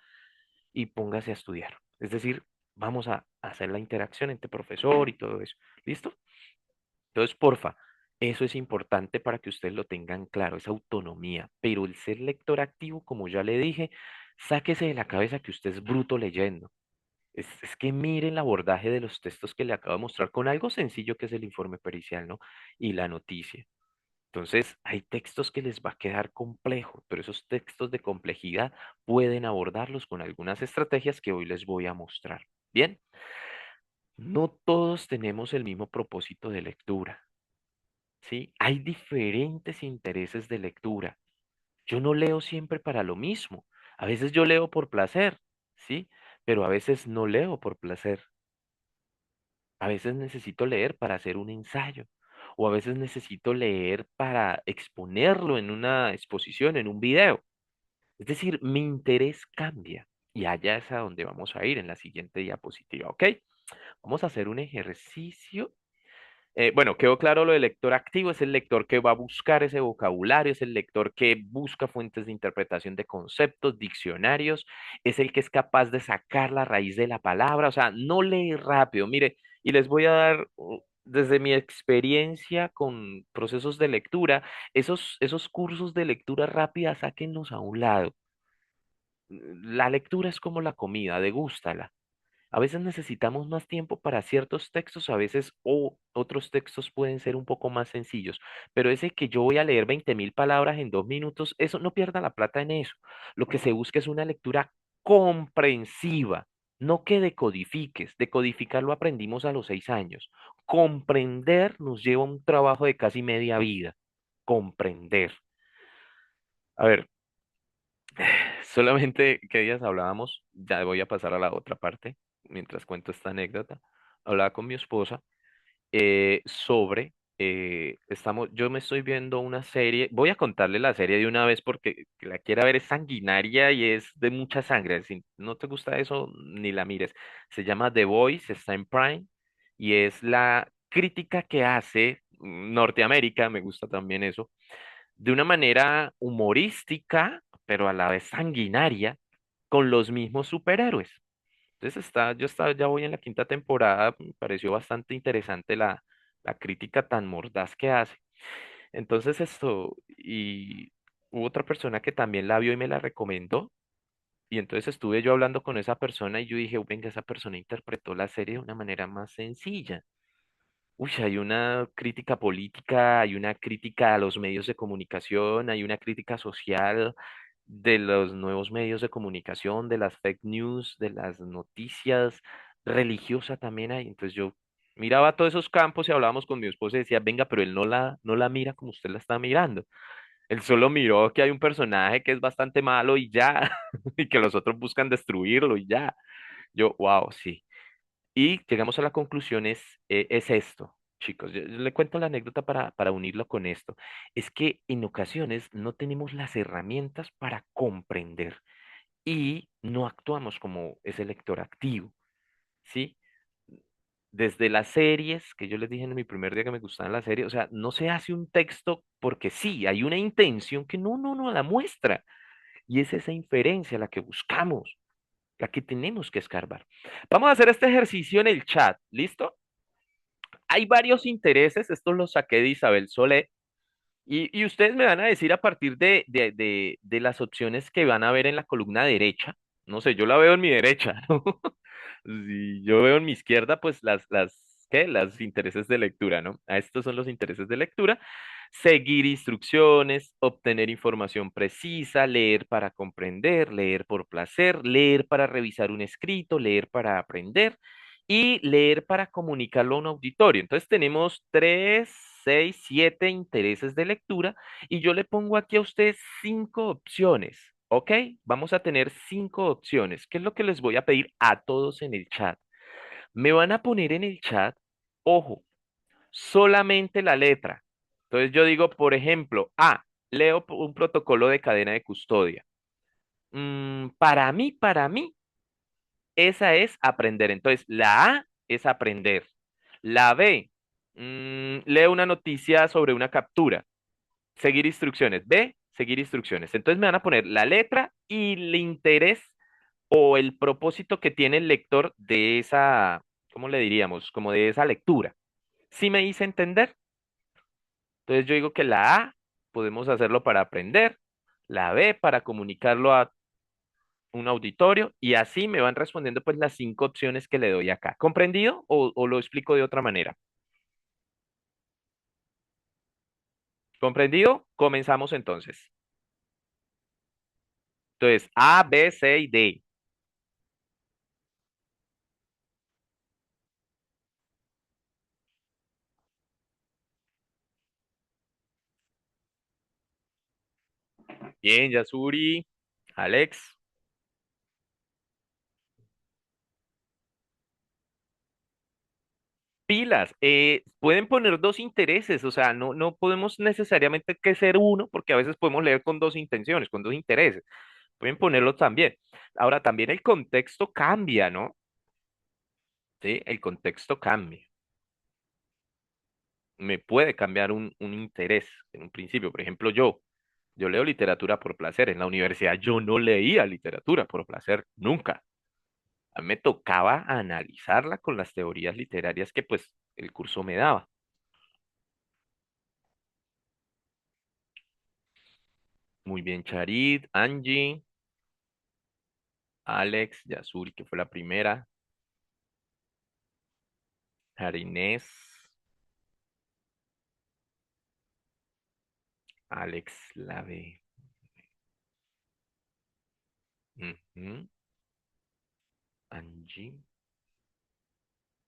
y póngase a estudiar. Es decir, vamos a hacer la interacción entre profesor y todo eso. ¿Listo? Entonces, porfa, eso es importante para que ustedes lo tengan claro, esa autonomía. Pero el ser lector activo, como ya le dije, sáquese de la cabeza que usted es bruto leyendo. Es que mire el abordaje de los textos que le acabo de mostrar con algo sencillo que es el informe pericial, ¿no? Y la noticia. Entonces, hay textos que les va a quedar complejo, pero esos textos de complejidad pueden abordarlos con algunas estrategias que hoy les voy a mostrar. Bien, no todos tenemos el mismo propósito de lectura. ¿Sí? Hay diferentes intereses de lectura. Yo no leo siempre para lo mismo. A veces yo leo por placer, ¿sí? Pero a veces no leo por placer. A veces necesito leer para hacer un ensayo. O a veces necesito leer para exponerlo en una exposición, en un video. Es decir, mi interés cambia. Y allá es a donde vamos a ir en la siguiente diapositiva, ¿ok? Vamos a hacer un ejercicio. Bueno, quedó claro lo del lector activo, es el lector que va a buscar ese vocabulario, es el lector que busca fuentes de interpretación de conceptos, diccionarios, es el que es capaz de sacar la raíz de la palabra, o sea, no lee rápido. Mire, y les voy a dar, desde mi experiencia con procesos de lectura, esos cursos de lectura rápida, sáquenlos a un lado. La lectura es como la comida, degústala. A veces necesitamos más tiempo para ciertos textos, a veces otros textos pueden ser un poco más sencillos, pero ese que yo voy a leer 20.000 palabras en 2 minutos, eso no pierda la plata en eso. Lo que se busca es una lectura comprensiva, no que decodifiques. Decodificar lo aprendimos a los 6 años. Comprender nos lleva un trabajo de casi media vida. Comprender. A ver, solamente que días hablábamos, ya voy a pasar a la otra parte, mientras cuento esta anécdota. Hablaba con mi esposa sobre yo me estoy viendo una serie, voy a contarle la serie de una vez porque que la quiera ver, es sanguinaria y es de mucha sangre. Si no te gusta eso, ni la mires. Se llama The Voice, está en Prime y es la crítica que hace Norteamérica, me gusta también eso, de una manera humorística, pero a la vez sanguinaria, con los mismos superhéroes. Entonces ya voy en la quinta temporada, me pareció bastante interesante la crítica tan mordaz que hace. Entonces y hubo otra persona que también la vio y me la recomendó, y entonces estuve yo hablando con esa persona y yo dije, venga, esa persona interpretó la serie de una manera más sencilla. Uy, hay una crítica política, hay una crítica a los medios de comunicación, hay una crítica social de los nuevos medios de comunicación, de las fake news, de las noticias, religiosa también hay. Entonces yo miraba todos esos campos y hablábamos con mi esposa y decía, venga, pero él no la mira como usted la está mirando. Él solo miró que hay un personaje que es bastante malo y ya, y que los otros buscan destruirlo y ya. Yo, wow, sí. Y llegamos a la conclusión es esto, chicos. Yo le cuento la anécdota para unirlo con esto. Es que en ocasiones no tenemos las herramientas para comprender y no actuamos como ese lector activo, ¿sí? Desde las series, que yo les dije en mi primer día que me gustaban las series, o sea, no se hace un texto porque sí, hay una intención que no la muestra. Y es esa inferencia la que buscamos, la que tenemos que escarbar. Vamos a hacer este ejercicio en el chat, ¿listo? Hay varios intereses, estos los saqué de Isabel Solé, y ustedes me van a decir a partir de las opciones que van a ver en la columna derecha, no sé, yo la veo en mi derecha, ¿no? Si yo veo en mi izquierda, pues ¿qué? Las intereses de lectura, ¿no? A estos son los intereses de lectura. Seguir instrucciones, obtener información precisa, leer para comprender, leer por placer, leer para revisar un escrito, leer para aprender y leer para comunicarlo a un auditorio. Entonces tenemos 3, 6, 7 intereses de lectura y yo le pongo aquí a ustedes 5 opciones, ¿ok? Vamos a tener 5 opciones. ¿Qué es lo que les voy a pedir a todos en el chat? Me van a poner en el chat, ojo, solamente la letra. Entonces yo digo, por ejemplo, leo un protocolo de cadena de custodia. Para mí, esa es aprender. Entonces, la A es aprender. La B, leo una noticia sobre una captura. Seguir instrucciones. B, seguir instrucciones. Entonces me van a poner la letra y el interés o el propósito que tiene el lector de esa, ¿cómo le diríamos? Como de esa lectura. ¿Sí me hice entender? Entonces yo digo que la A podemos hacerlo para aprender, la B para comunicarlo a un auditorio y así me van respondiendo pues las 5 opciones que le doy acá. ¿Comprendido o lo explico de otra manera? ¿Comprendido? Comenzamos entonces. Entonces, A, B, C y D. Bien, Yasuri, Alex. Pilas, pueden poner 2 intereses, o sea, no podemos necesariamente que ser uno, porque a veces podemos leer con 2 intenciones, con 2 intereses. Pueden ponerlo también. Ahora, también el contexto cambia, ¿no? Sí, el contexto cambia. Me puede cambiar un interés en un principio. Por ejemplo, yo leo literatura por placer. En la universidad yo no leía literatura por placer, nunca. A mí me tocaba analizarla con las teorías literarias que pues el curso me daba. Muy bien, Charit, Angie, Alex, Yasuri, que fue la primera, Inés, Alex Lave. Ujú, Angie.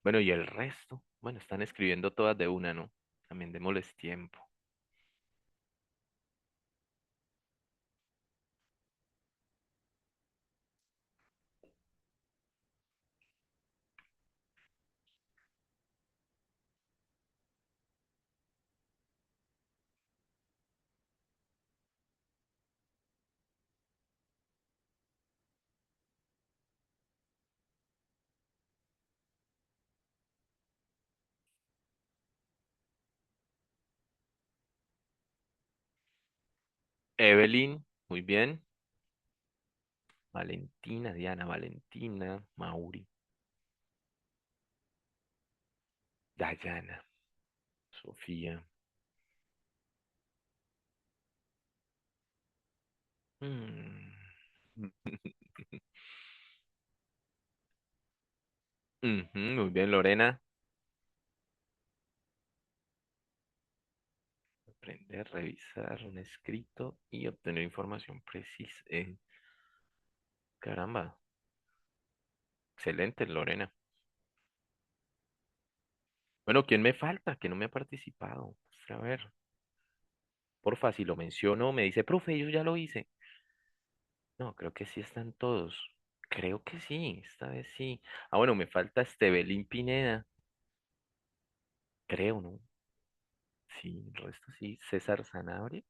Bueno, y el resto. Bueno, están escribiendo todas de una, ¿no? También démosles tiempo. Evelyn, muy bien. Valentina, Diana, Valentina, Mauri, Dayana, Sofía. Mm. Ujú, muy bien, Lorena. Aprender, revisar un escrito y obtener información precisa. Caramba, excelente, Lorena. Bueno, ¿quién me falta? Que no me ha participado. A ver, porfa, si lo menciono, me dice, profe, yo ya lo hice. No, creo que sí están todos. Creo que sí, esta vez sí. Ah, bueno, me falta Estebelín Pineda. Creo, ¿no? Sí, el resto sí. César Sanabria.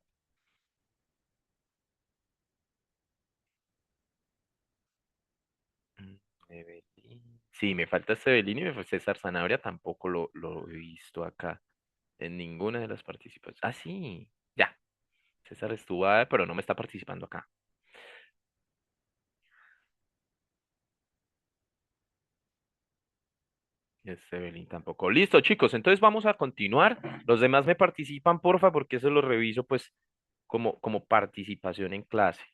Mm, Evelyn. Sí, me falta Estebelín y me falta César Sanabria. Tampoco lo he visto acá en ninguna de las participaciones. Ah, sí, ya. César estuvo, pero no me está participando acá. Estebelín tampoco. Listo, chicos. Entonces vamos a continuar. Los demás me participan, porfa, porque eso lo reviso, pues, como participación en clase.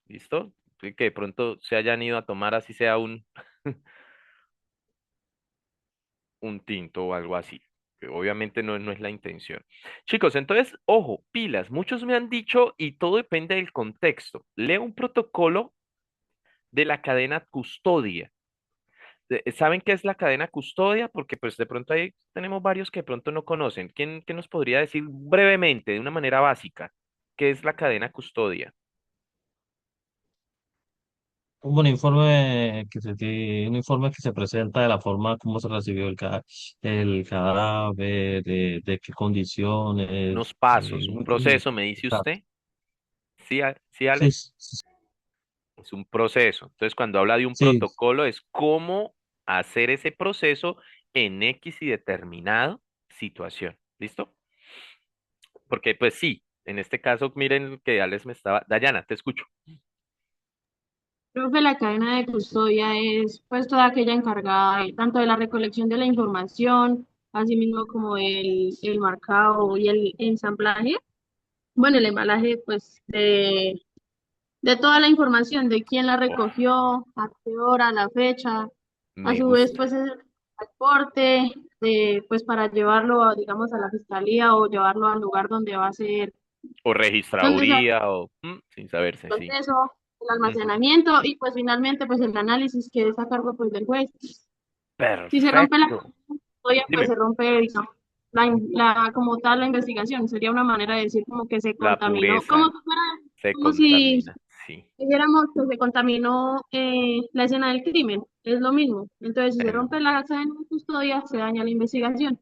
¿Listo? Que de pronto se hayan ido a tomar así sea un tinto o algo así. Que obviamente no es la intención. Chicos, entonces, ojo, pilas. Muchos me han dicho y todo depende del contexto. Leo un protocolo de la cadena custodia. ¿Saben qué es la cadena custodia? Porque pues de pronto ahí tenemos varios que de pronto no conocen. ¿Quién nos podría decir brevemente, de una manera básica, qué es la cadena custodia? Un informe que se presenta de la forma como se recibió el cadáver, de qué Unos condiciones, pasos, un proceso, me dice exacto. usted. ¿Sí, sí, Sí, Ale? Es un proceso. Entonces, cuando habla de un sí, protocolo, es cómo hacer ese proceso en X y determinado situación. ¿Listo? Porque, pues sí, en este caso, miren que Alex me estaba. Dayana, te escucho. Creo que la cadena de custodia es pues toda aquella encargada tanto de la recolección de la información, así mismo como el marcado y el ensamblaje, bueno, el embalaje pues de toda la información, de quién la Oh, recogió, a qué hora, la fecha, a me su vez gusta. pues es el transporte, pues para llevarlo digamos a la fiscalía o llevarlo al lugar donde va a ser, O donde se registraduría, o sin saberse, sí. proceso, el Ujú. almacenamiento y pues finalmente pues el análisis que es a cargo pues del juez. Si se rompe la Perfecto. custodia, pues Dime, se rompe, digamos, como tal la investigación. Sería una manera de decir como que se la contaminó, como pureza si fuera, se como si contamina, sí. dijéramos que se contaminó la escena del crimen. Es lo mismo. Entonces, si se Eh, rompe la cadena de custodia, se daña la investigación.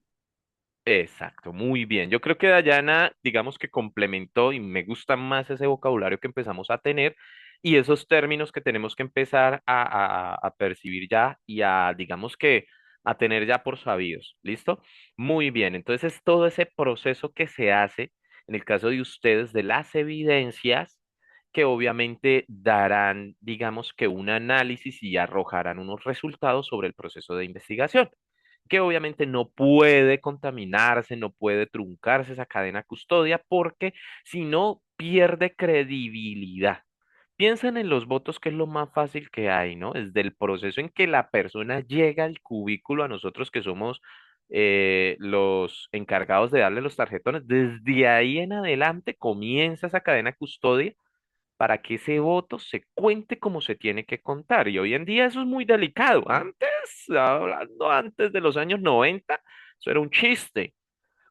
Exacto, muy bien. Yo creo que Dayana, digamos que complementó y me gusta más ese vocabulario que empezamos a tener y esos términos que tenemos que empezar a percibir ya y a, digamos que, a tener ya por sabidos. ¿Listo? Muy bien. Entonces, todo ese proceso que se hace, en el caso de ustedes, de las evidencias, que obviamente darán, digamos que, un análisis y arrojarán unos resultados sobre el proceso de investigación que obviamente no puede contaminarse, no puede truncarse esa cadena custodia, porque si no pierde credibilidad. Piensen en los votos, que es lo más fácil que hay, ¿no? Desde el proceso en que la persona llega al cubículo a nosotros que somos los encargados de darle los tarjetones, desde ahí en adelante comienza esa cadena custodia para que ese voto se cuente como se tiene que contar. Y hoy en día eso es muy delicado. Antes, hablando antes de los años 90, eso era un chiste.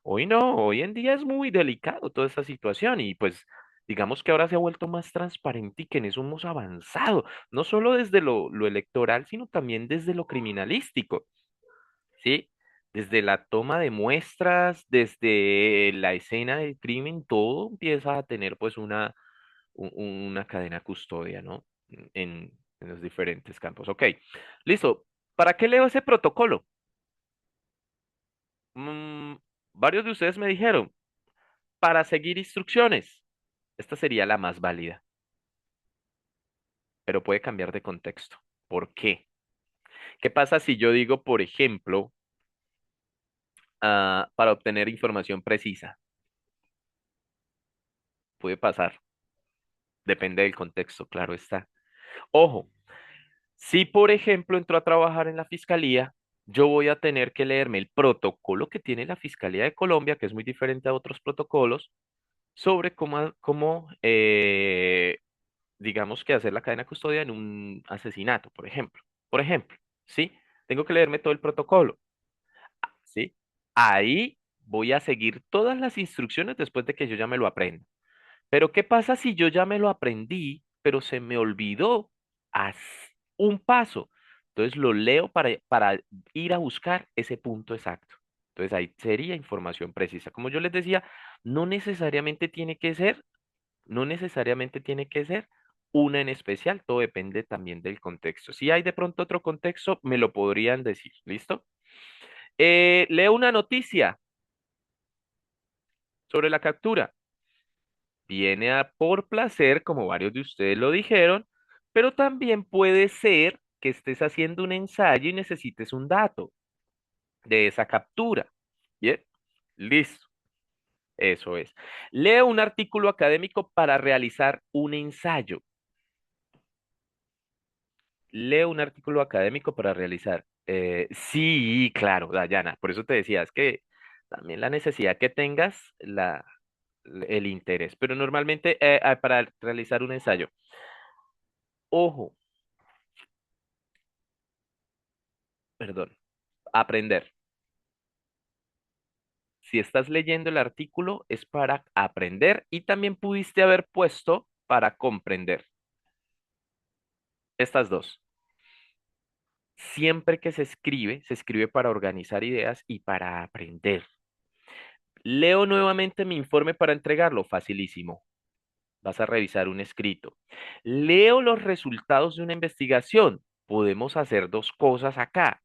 Hoy no, hoy en día es muy delicado toda esa situación y pues digamos que ahora se ha vuelto más transparente y que en eso hemos avanzado, no solo desde lo electoral, sino también desde lo criminalístico, ¿sí? Desde la toma de muestras, desde la escena del crimen, todo empieza a tener pues una cadena custodia, ¿no? En los diferentes campos. Ok, listo. ¿Para qué leo ese protocolo? Mm, varios de ustedes me dijeron, para seguir instrucciones. Esta sería la más válida, pero puede cambiar de contexto. ¿Por qué? ¿Qué pasa si yo digo, por ejemplo, para obtener información precisa? Puede pasar, depende del contexto, claro está. Ojo, si por ejemplo entro a trabajar en la fiscalía, yo voy a tener que leerme el protocolo que tiene la Fiscalía de Colombia, que es muy diferente a otros protocolos, sobre cómo digamos que hacer la cadena de custodia en un asesinato, por ejemplo. Por ejemplo, ¿sí? Tengo que leerme todo el protocolo, ¿sí? Ahí voy a seguir todas las instrucciones después de que yo ya me lo aprenda. Pero ¿qué pasa si yo ya me lo aprendí, pero se me olvidó haz un paso? Entonces lo leo para ir a buscar ese punto exacto. Entonces ahí sería información precisa. Como yo les decía, no necesariamente tiene que ser, no necesariamente tiene que ser una en especial, todo depende también del contexto. Si hay de pronto otro contexto, me lo podrían decir. ¿Listo? Leo una noticia sobre la captura. Viene a por placer, como varios de ustedes lo dijeron, pero también puede ser que estés haciendo un ensayo y necesites un dato de esa captura. Bien, listo, eso es. Leo un artículo académico para realizar un ensayo. Leo un artículo académico para realizar. Sí, claro, Dayana, por eso te decía, es que también la necesidad que tengas, el interés, pero normalmente para realizar un ensayo. Ojo, perdón, aprender. Si estás leyendo el artículo es para aprender y también pudiste haber puesto para comprender. Estas dos. Siempre que se escribe para organizar ideas y para aprender. Leo nuevamente mi informe para entregarlo. Facilísimo. Vas a revisar un escrito. Leo los resultados de una investigación. Podemos hacer dos cosas acá.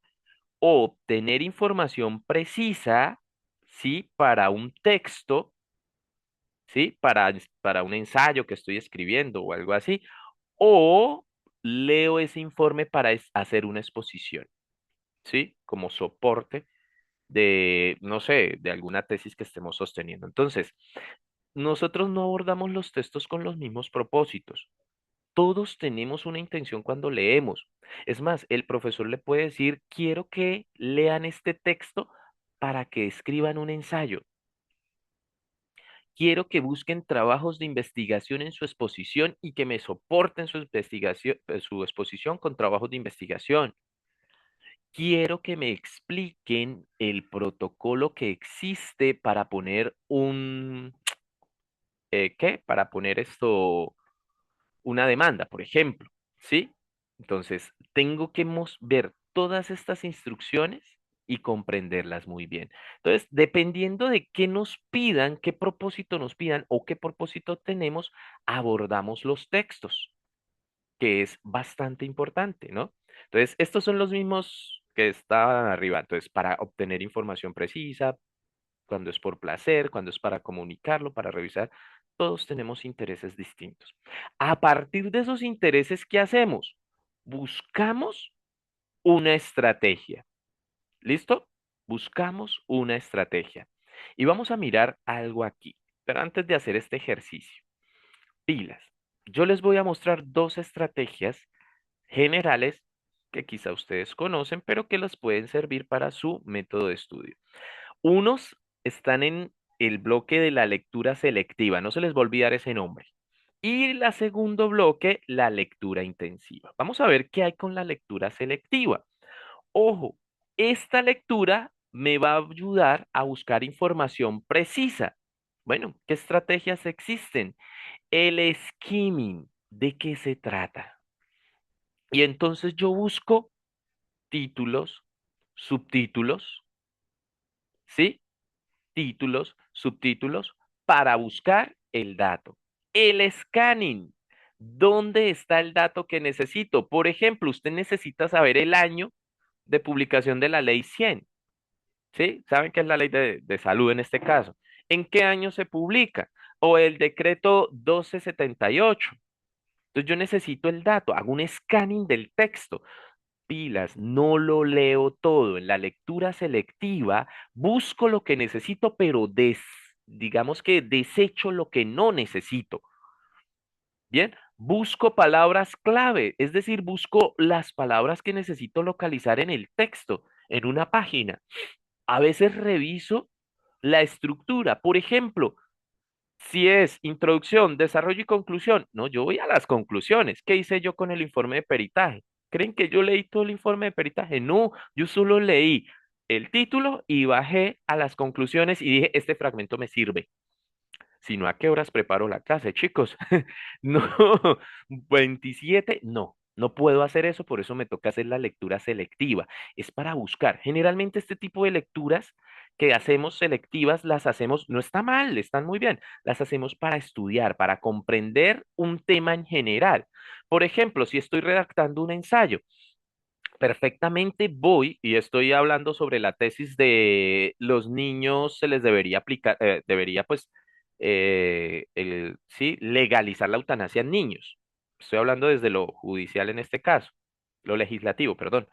Obtener información precisa, ¿sí? Para un texto, ¿sí? Para un ensayo que estoy escribiendo o algo así. O leo ese informe para hacer una exposición, ¿sí? Como soporte de, no sé, de alguna tesis que estemos sosteniendo. Entonces, nosotros no abordamos los textos con los mismos propósitos. Todos tenemos una intención cuando leemos. Es más, el profesor le puede decir, quiero que lean este texto para que escriban un ensayo. Quiero que busquen trabajos de investigación en su exposición y que me soporten su investigación, su exposición con trabajos de investigación. Quiero que me expliquen el protocolo que existe para poner ¿qué? Para poner esto, una demanda, por ejemplo, ¿sí? Entonces, tengo que ver todas estas instrucciones y comprenderlas muy bien. Entonces, dependiendo de qué nos pidan, qué propósito nos pidan o qué propósito tenemos, abordamos los textos, que es bastante importante, ¿no? Entonces, estos son los mismos que estaban arriba. Entonces, para obtener información precisa, cuando es por placer, cuando es para comunicarlo, para revisar, todos tenemos intereses distintos. A partir de esos intereses, ¿qué hacemos? Buscamos una estrategia. ¿Listo? Buscamos una estrategia. Y vamos a mirar algo aquí. Pero antes de hacer este ejercicio, pilas. Yo les voy a mostrar dos estrategias generales que quizá ustedes conocen, pero que les pueden servir para su método de estudio. Unos están en el bloque de la lectura selectiva, no se les va a olvidar ese nombre. Y la segundo bloque, la lectura intensiva. Vamos a ver qué hay con la lectura selectiva. Ojo, esta lectura me va a ayudar a buscar información precisa. Bueno, ¿qué estrategias existen? El skimming, ¿de qué se trata? Y entonces yo busco títulos, subtítulos, ¿sí? Títulos, subtítulos, para buscar el dato. El scanning, ¿dónde está el dato que necesito? Por ejemplo, usted necesita saber el año de publicación de la ley 100, ¿sí? ¿Saben qué es la ley de salud en este caso? ¿En qué año se publica? O el decreto 1278. Entonces yo necesito el dato, hago un scanning del texto. Pilas, no lo leo todo. En la lectura selectiva busco lo que necesito, pero digamos que desecho lo que no necesito. Bien, busco palabras clave, es decir, busco las palabras que necesito localizar en el texto, en una página. A veces reviso la estructura. Por ejemplo, si es introducción, desarrollo y conclusión, no, yo voy a las conclusiones. ¿Qué hice yo con el informe de peritaje? ¿Creen que yo leí todo el informe de peritaje? No, yo solo leí el título y bajé a las conclusiones y dije, este fragmento me sirve. Sino a qué horas preparo la clase, chicos. No, 27, no, no puedo hacer eso, por eso me toca hacer la lectura selectiva. Es para buscar. Generalmente este tipo de lecturas que hacemos selectivas, las hacemos, no está mal, están muy bien, las hacemos para estudiar, para comprender un tema en general. Por ejemplo, si estoy redactando un ensayo, perfectamente voy y estoy hablando sobre la tesis de los niños se les debería aplicar, debería pues, sí, legalizar la eutanasia en niños. Estoy hablando desde lo judicial en este caso, lo legislativo, perdón.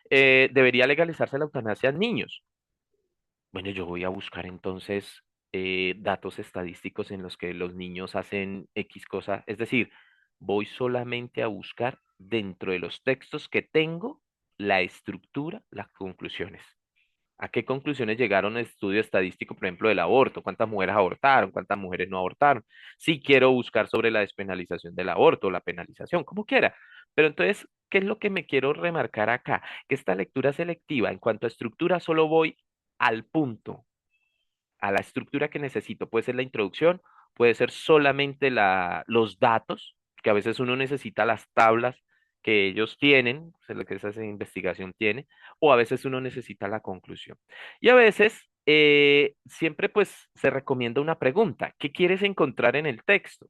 Debería legalizarse la eutanasia en niños. Bueno, yo voy a buscar entonces datos estadísticos en los que los niños hacen X cosa. Es decir, voy solamente a buscar dentro de los textos que tengo la estructura, las conclusiones. ¿A qué conclusiones llegaron el estudio estadístico, por ejemplo, del aborto? ¿Cuántas mujeres abortaron? ¿Cuántas mujeres no abortaron? Si quiero buscar sobre la despenalización del aborto, la penalización, como quiera. Pero entonces, ¿qué es lo que me quiero remarcar acá? Que esta lectura selectiva, en cuanto a estructura, solo voy al punto, a la estructura que necesito. Puede ser la introducción, puede ser solamente los datos, que a veces uno necesita las tablas que ellos tienen, o sea, lo que esa investigación tiene, o a veces uno necesita la conclusión. Y a veces, siempre pues se recomienda una pregunta. ¿Qué quieres encontrar en el texto?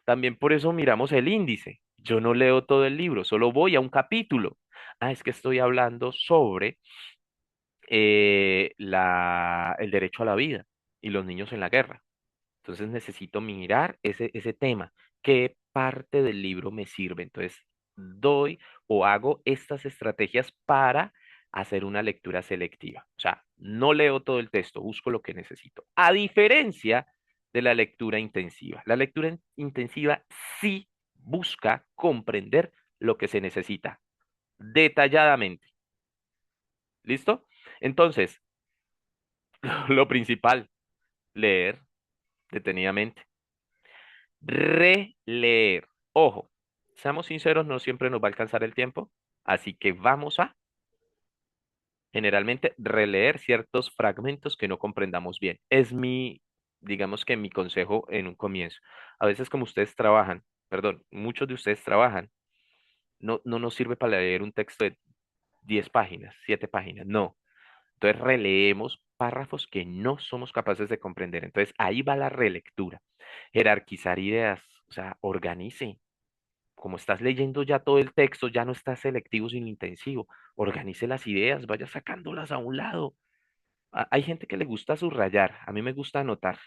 También por eso miramos el índice. Yo no leo todo el libro, solo voy a un capítulo. Ah, es que estoy hablando sobre el derecho a la vida y los niños en la guerra. Entonces necesito mirar ese tema. ¿Qué parte del libro me sirve? Entonces doy o hago estas estrategias para hacer una lectura selectiva. O sea, no leo todo el texto, busco lo que necesito. A diferencia de la lectura intensiva. La lectura intensiva sí busca comprender lo que se necesita detalladamente. ¿Listo? Entonces, lo principal, leer detenidamente. Releer. Ojo, seamos sinceros, no siempre nos va a alcanzar el tiempo, así que vamos a generalmente releer ciertos fragmentos que no comprendamos bien. Es digamos que mi consejo en un comienzo. A veces como ustedes trabajan, perdón, muchos de ustedes trabajan, no nos sirve para leer un texto de 10 páginas, 7 páginas, no. Entonces releemos párrafos que no somos capaces de comprender. Entonces ahí va la relectura. Jerarquizar ideas, o sea, organice. Como estás leyendo ya todo el texto, ya no estás selectivo sino intensivo. Organice las ideas, vaya sacándolas a un lado. Hay gente que le gusta subrayar, a mí me gusta anotar,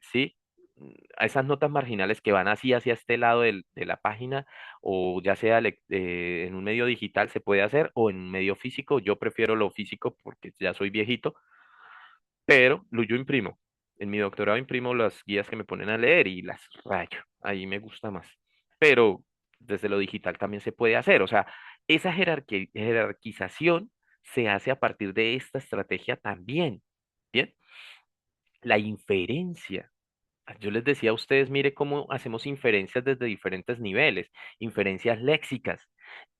¿sí? A esas notas marginales que van así hacia este lado de la página, o ya sea en un medio digital se puede hacer, o en un medio físico. Yo prefiero lo físico porque ya soy viejito, pero yo imprimo. En mi doctorado imprimo las guías que me ponen a leer y las rayo. Ahí me gusta más. Pero desde lo digital también se puede hacer. O sea, esa jerarquización se hace a partir de esta estrategia también. Bien, la inferencia. Yo les decía a ustedes, mire cómo hacemos inferencias desde diferentes niveles. Inferencias léxicas,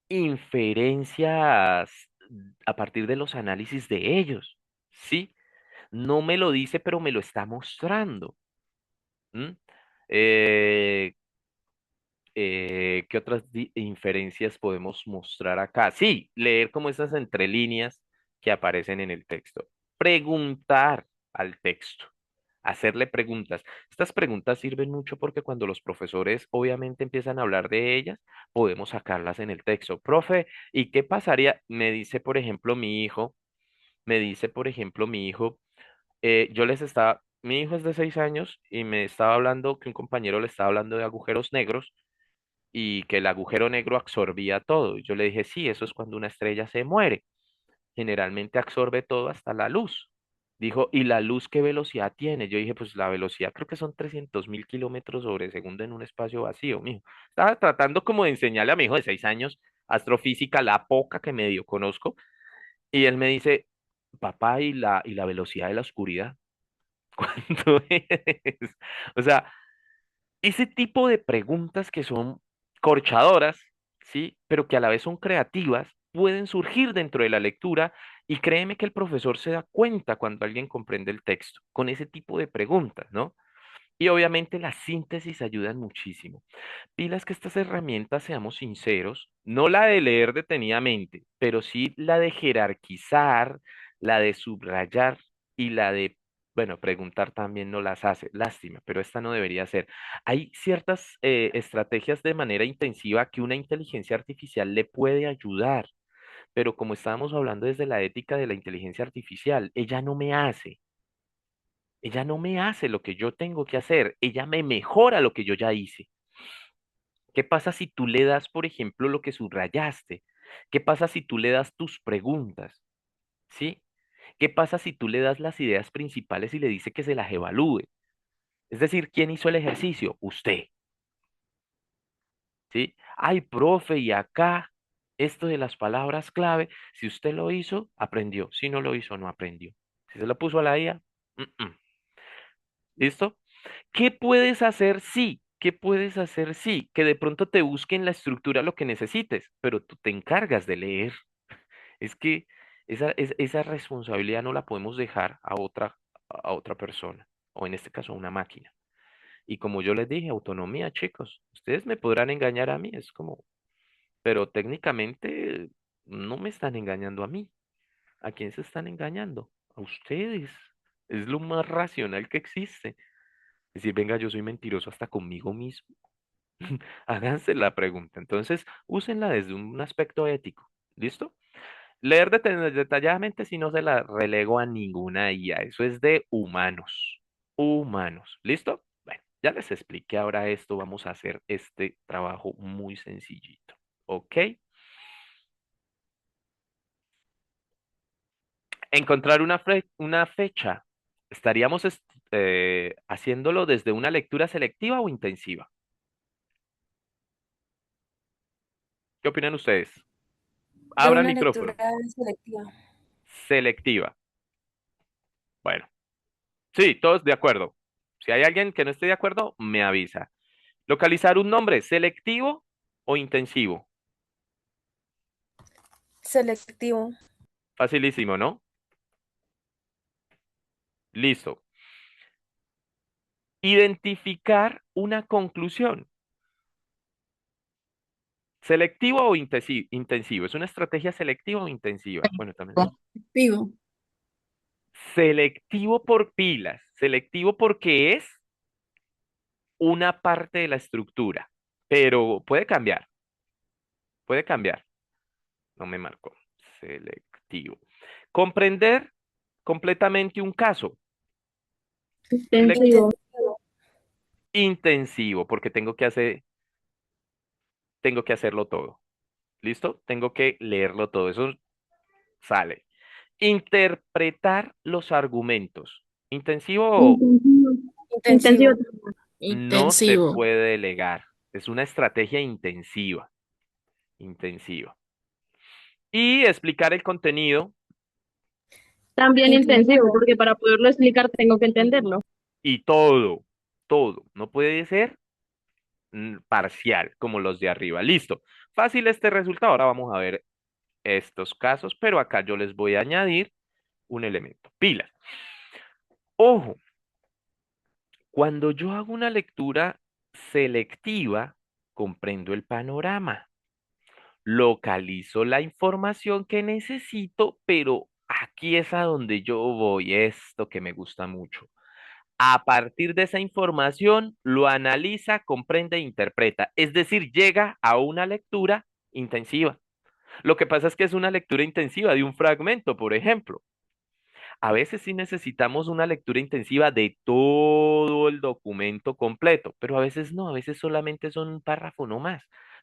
inferencias a partir de los análisis de ellos. ¿Sí? No me lo dice, pero me lo está mostrando. ¿M? Eh, ¿Qué otras inferencias podemos mostrar acá? Sí, leer como esas entre líneas que aparecen en el texto. Preguntar al texto, hacerle preguntas. Estas preguntas sirven mucho porque cuando los profesores obviamente empiezan a hablar de ellas, podemos sacarlas en el texto. Profe, ¿y qué pasaría? Me dice, por ejemplo, mi hijo, yo les estaba, mi hijo es de 6 años y me estaba hablando que un compañero le estaba hablando de agujeros negros y que el agujero negro absorbía todo. Y yo le dije, sí, eso es cuando una estrella se muere. Generalmente absorbe todo hasta la luz. Dijo, ¿y la luz qué velocidad tiene? Yo dije, pues la velocidad creo que son 300.000 kilómetros sobre segundo en un espacio vacío, mijo. Estaba tratando como de enseñarle a mi hijo de 6 años astrofísica, la poca que medio conozco, y él me dice, papá, ¿y la velocidad de la oscuridad? ¿Cuánto es? O sea, ese tipo de preguntas que son corchadoras, ¿sí? Pero que a la vez son creativas, pueden surgir dentro de la lectura y créeme que el profesor se da cuenta cuando alguien comprende el texto con ese tipo de preguntas, ¿no? Y obviamente las síntesis ayudan muchísimo. Pilas que estas herramientas, seamos sinceros, no la de leer detenidamente, pero sí la de jerarquizar, la de subrayar y la de, bueno, preguntar también no las hace. Lástima, pero esta no debería ser. Hay ciertas estrategias de manera intensiva que una inteligencia artificial le puede ayudar, pero como estábamos hablando desde la ética de la inteligencia artificial, ella no me hace lo que yo tengo que hacer, ella me mejora lo que yo ya hice. ¿Qué pasa si tú le das, por ejemplo, lo que subrayaste? ¿Qué pasa si tú le das tus preguntas? ¿Sí? ¿Qué pasa si tú le das las ideas principales y le dice que se las evalúe? Es decir, ¿quién hizo el ejercicio? Usted. ¿Sí? Ay, profe, y acá, esto de las palabras clave, si usted lo hizo, aprendió. Si no lo hizo, no aprendió. Si se lo puso a la IA, mm, mm. ¿Listo? ¿Qué puedes hacer si? ¿Qué puedes hacer si? Que de pronto te busque en la estructura lo que necesites, pero tú te encargas de leer. Es que esa responsabilidad no la podemos dejar a otra persona, o en este caso a una máquina. Y como yo les dije, autonomía, chicos. Ustedes me podrán engañar a mí, es como, pero técnicamente no me están engañando a mí. ¿A quién se están engañando? A ustedes. Es lo más racional que existe. Decir, venga, yo soy mentiroso hasta conmigo mismo. Háganse la pregunta. Entonces, úsenla desde un aspecto ético. ¿Listo? Leer detalladamente si no se la relego a ninguna IA. Eso es de humanos. Humanos. ¿Listo? Bueno, ya les expliqué ahora esto. Vamos a hacer este trabajo muy sencillito. ¿Ok? Encontrar una fecha. ¿Estaríamos haciéndolo desde una lectura selectiva o intensiva? ¿Qué opinan ustedes? De Abran una lectura micrófono. selectiva. Selectiva. Bueno, sí, todos de acuerdo. Si hay alguien que no esté de acuerdo, me avisa. Localizar un nombre, selectivo o intensivo. Selectivo. Facilísimo, ¿no? Listo. Identificar una conclusión. ¿Selectivo o intensivo? ¿Es una estrategia selectiva o intensiva? Bueno, también. Vivo. Selectivo por pilas. Selectivo porque es una parte de la estructura, pero puede cambiar. Puede cambiar. No me marcó. Selectivo. Comprender completamente un caso. Intensivo. Intensivo, porque tengo que hacerlo todo. ¿Listo? Tengo que leerlo todo. Eso sale. Interpretar los argumentos. Intensivo Intensivo. Intensivo. Intensivo. no se Intensivo. puede delegar. Es una estrategia intensiva. Intensiva. Y explicar el contenido También intensivo, Intensivo. porque para poderlo explicar tengo que entenderlo. y todo. Todo. No puede ser parcial como los de arriba. Listo. Fácil este resultado. Ahora vamos a ver estos casos, pero acá yo les voy a añadir un elemento. Pilas. Ojo, cuando yo hago una lectura selectiva, comprendo el panorama, localizo la información que necesito, pero aquí es a donde yo voy, esto que me gusta mucho. A partir de esa información, lo analiza, comprende e interpreta, es decir, llega a una lectura intensiva. Lo que pasa es que es una lectura intensiva de un fragmento, por ejemplo. A veces sí necesitamos una lectura intensiva de todo el documento completo, pero a veces no, a veces solamente son un párrafo no más.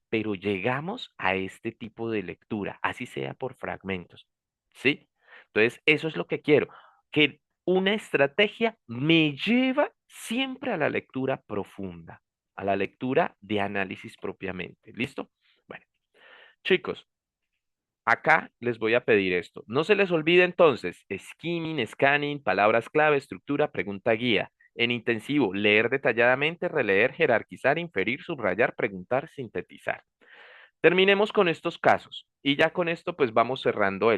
Pero llegamos a este tipo de lectura, así sea por fragmentos. ¿Sí? Entonces, eso es lo que quiero, que una estrategia me lleva siempre a la lectura profunda, a la lectura de análisis propiamente. ¿Listo? Bueno, chicos, acá les voy a pedir esto. No se les olvide entonces, skimming, scanning, palabras clave, estructura, pregunta guía. En intensivo, leer detalladamente, releer, jerarquizar, inferir, subrayar, preguntar, sintetizar. Terminemos con estos casos y ya con esto pues vamos cerrando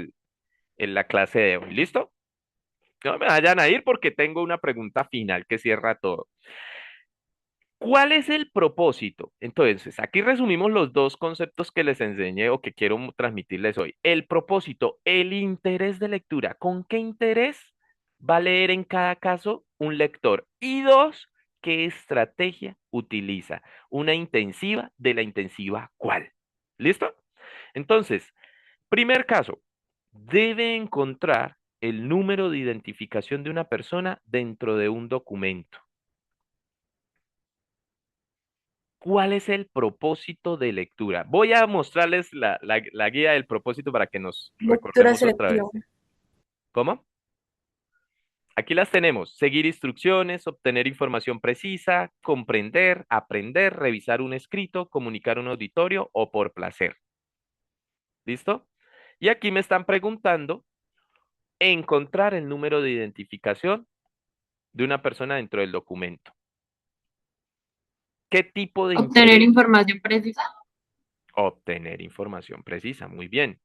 la clase de hoy. ¿Listo? No me vayan a ir porque tengo una pregunta final que cierra todo. ¿Cuál es el propósito? Entonces, aquí resumimos los dos conceptos que les enseñé o que quiero transmitirles hoy. El propósito, el interés de lectura. ¿Con qué interés va a leer en cada caso un lector? Y dos, ¿qué estrategia utiliza? Una intensiva de la intensiva, ¿cuál? ¿Listo? Entonces, primer caso, debe encontrar el número de identificación de una persona dentro de un documento. ¿Cuál es el propósito de lectura? Voy a mostrarles la guía del propósito para que nos Lectura recordemos otra selectiva. vez. ¿Cómo? Aquí las tenemos. Seguir instrucciones, obtener información precisa, comprender, aprender, revisar un escrito, comunicar un auditorio o por placer. ¿Listo? Y aquí me están preguntando encontrar el número de identificación de una persona dentro del documento. ¿Qué tipo de Obtener interés? información precisa. Obtener información precisa. Muy bien.